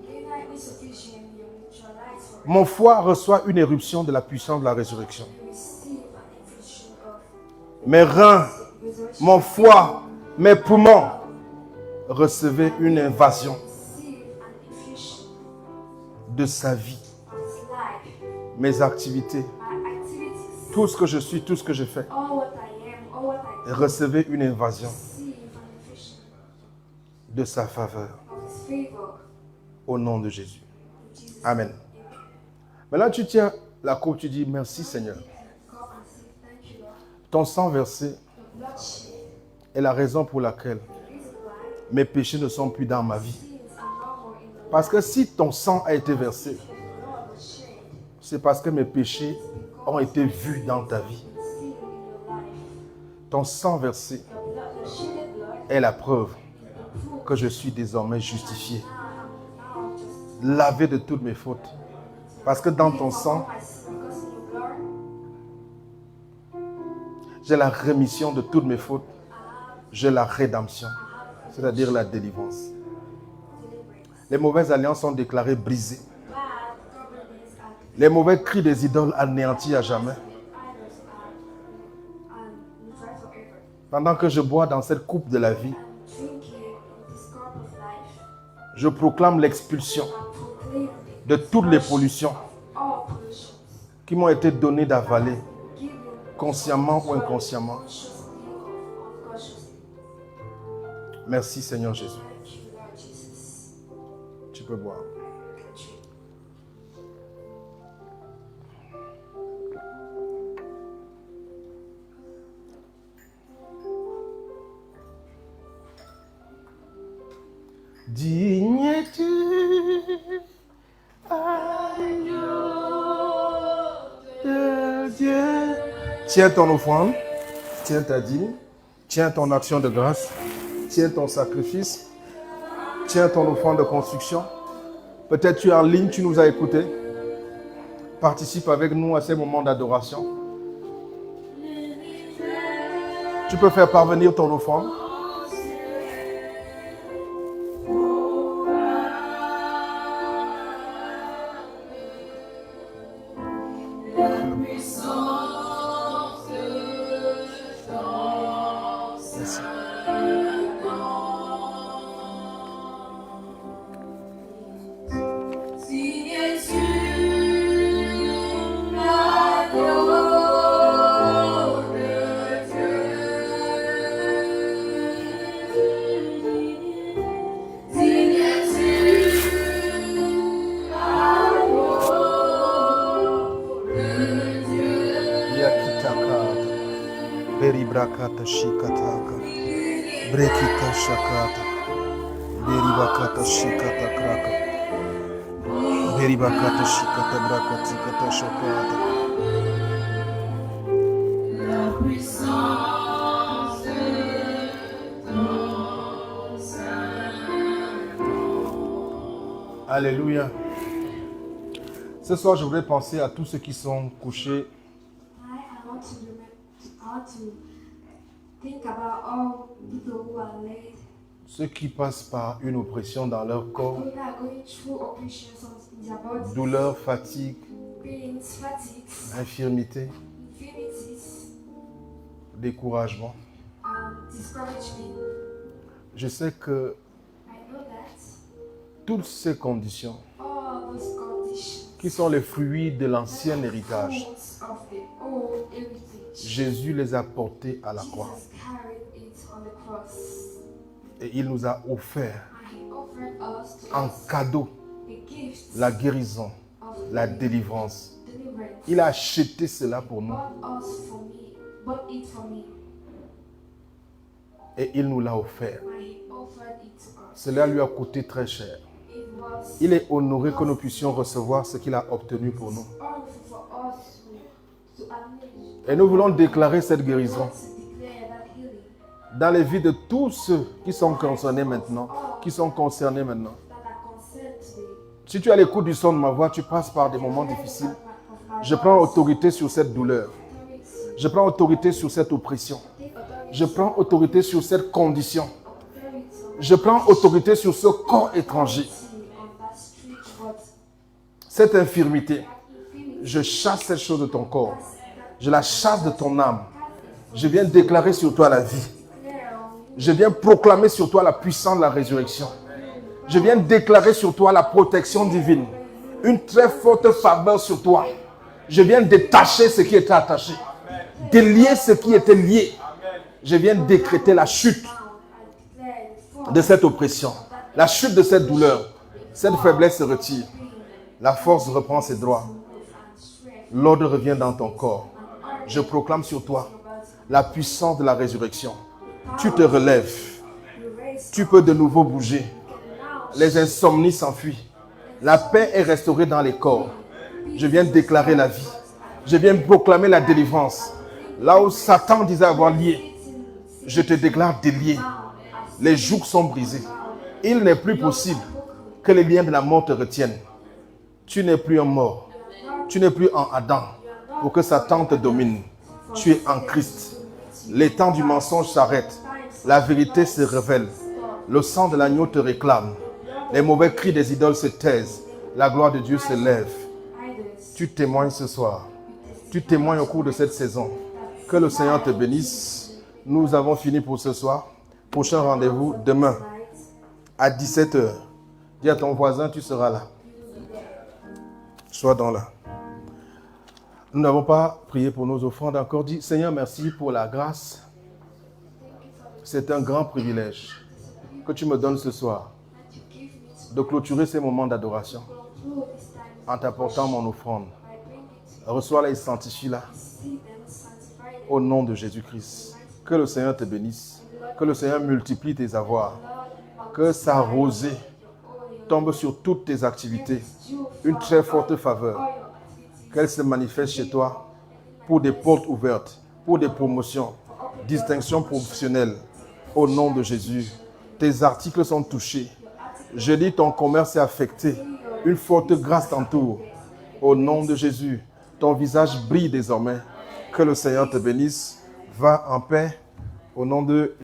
B: Mon foie reçoit une éruption de la puissance de la résurrection. Mes reins, mon foie, mes poumons Recevez une invasion
C: receive an infusion
B: de sa vie,
C: of His life,
B: mes activités,
C: my activities,
B: tout ce que je suis, tout ce que je fais.
C: all what I am, all what I do.
B: Recevez une invasion
C: Receive an infusion
B: de sa faveur
C: of His favor.
B: au nom de Jésus.
C: In Jesus'
B: Amen.
C: name.
B: Maintenant, tu tiens la coupe, tu dis merci Seigneur.
C: Come and say thank you, Lord.
B: Ton sang versé
C: The blood shed,
B: est la raison pour laquelle
C: the reason why
B: mes péchés ne sont plus dans ma vie.
C: sins are no more in the
B: Parce que si ton sang a été versé,
C: life. The blood was shed,
B: c'est parce que mes péchés ont été vus dans ta vie.
C: the sin in your life.
B: Ton sang versé
C: The blood, the shedded blood,
B: est la preuve
C: is the proof
B: que je suis désormais justifié,
C: now just
B: lavé de toutes mes fautes. Parce que dans ton sang,
C: all my sin, because in your blood,
B: j'ai la rémission de toutes mes fautes. J'ai la rédemption, c'est-à-dire la délivrance.
C: deliverance.
B: Les mauvaises alliances sont déclarées brisées.
C: Bad governance and
B: Les mauvais cris des idoles anéantis à jamais.
C: idols are neutralized forever.
B: Pendant que je bois dans cette coupe de la vie,
C: I'm drinking in this cup of life.
B: je proclame l'expulsion
C: I'm proclaiming
B: de toutes les pollutions
C: all pollutions
B: qui m'ont été données d'avaler,
C: given
B: consciemment ou inconsciemment.
C: consciously or unconsciously.
B: Merci Seigneur Jésus.
C: Thank you, Lord Jesus.
B: Tu peux boire.
C: Thank you.
B: Digne es-tu, agneau de Dieu. Tiens ton offrande, tiens ta dîme, tiens ton action de grâce, tiens ton sacrifice, tiens ton offrande de construction. Peut-être tu es en ligne, tu nous as écoutés. Participe avec nous à ces moments d'adoration. Tu peux faire parvenir ton offrande. Merci. Yakitakata, beribrakata shikataka, brekita shakata, beribakata shikata kraka, beribakata shikata brakatikata shakata. Alléluia. Ce soir, je voudrais penser à tous ceux qui sont couchés
C: I want to think about all people who are laid,
B: ceux qui passent par une oppression dans leur corps,
C: people that are going through operations in their body,
B: douleur, fatigue,
C: pains, fatigues,
B: infirmité,
C: infirmities,
B: découragement.
C: discouragement.
B: Je sais que
C: I know that
B: toutes ces conditions
C: all those conditions,
B: qui sont les fruits de l'ancien héritage,
C: fruits of the old heritage,
B: Jésus les a portés à la croix
C: Jesus carried it on the cross,
B: et il nous a offert
C: and He offered us to
B: en
C: us
B: cadeau
C: a gift
B: la guérison,
C: of
B: la délivrance.
C: deliverance.
B: Il a acheté cela pour nous
C: Bought it for me,
B: et il nous l'a offert.
C: and He offered it to us.
B: Cela lui a coûté très cher.
C: It was
B: Il est honoré que nous puissions recevoir ce qu'il a obtenu pour nous.
C: honorable for us to acknowledge,
B: Et nous voulons déclarer cette guérison
C: to declare that healing
B: dans les vies de tous ceux qui sont concernés maintenant, qui sont concernés maintenant.
C: that are concerned today.
B: Si tu es à l'écoute du son de ma voix, tu passes par des moments difficiles. Je prends autorité sur cette douleur. Je prends autorité sur cette oppression. Je prends autorité sur cette condition. Je prends autorité sur ce corps étranger, cette infirmité. Je chasse cette chose de ton corps. Je la chasse de ton âme. Je viens déclarer sur toi la vie. Je viens proclamer sur toi la puissance de la résurrection. Je viens déclarer sur toi la protection divine. Une très forte faveur sur toi. Je viens détacher ce qui était attaché. Délier ce qui était lié. Je viens décréter la chute de cette oppression. La chute de cette douleur. Cette faiblesse se retire. La force reprend ses droits. L'ordre revient dans ton corps. Je proclame sur toi la puissance de la résurrection. Tu te relèves. Tu peux de nouveau bouger. Les insomnies s'enfuient. La paix est restaurée dans les corps. Je viens déclarer la vie. Je viens proclamer la délivrance. Là où Satan disait avoir lié, je te déclare délié. Les jougs sont brisés. Il n'est plus possible que les liens de la mort te retiennent. Tu n'es plus un mort. Tu n'es plus en Adam pour que Satan te domine. Tu es en Christ. Les temps du mensonge s'arrêtent. La vérité se révèle. Le sang de l'agneau te réclame. Les mauvais cris des idoles se taisent. La gloire de Dieu se lève. Tu témoignes ce soir. Tu témoignes au cours de cette saison. Que le Seigneur te bénisse. Nous avons fini pour ce soir. Prochain rendez-vous demain à 17h. Dis à ton voisin, tu seras là. Sois donc là. Nous n'avons pas prié pour nos offrandes encore. Dis, Seigneur, merci pour la grâce. C'est un grand privilège que tu me donnes ce soir de clôturer ces moments d'adoration en t'apportant mon offrande. Reçois-la et sanctifie-la au nom de Jésus-Christ. Que le Seigneur te bénisse. Que le Seigneur multiplie tes avoirs. Que sa rosée tombe sur toutes tes activités. Une très forte faveur. Qu'elle se manifeste chez toi pour des portes ouvertes, pour des promotions, distinctions professionnelles. Au nom de Jésus, tes articles sont touchés. Je dis ton commerce est affecté. Une forte grâce t'entoure. Au nom de Jésus, ton visage brille désormais. Que le Seigneur te bénisse. Va en paix. Au nom de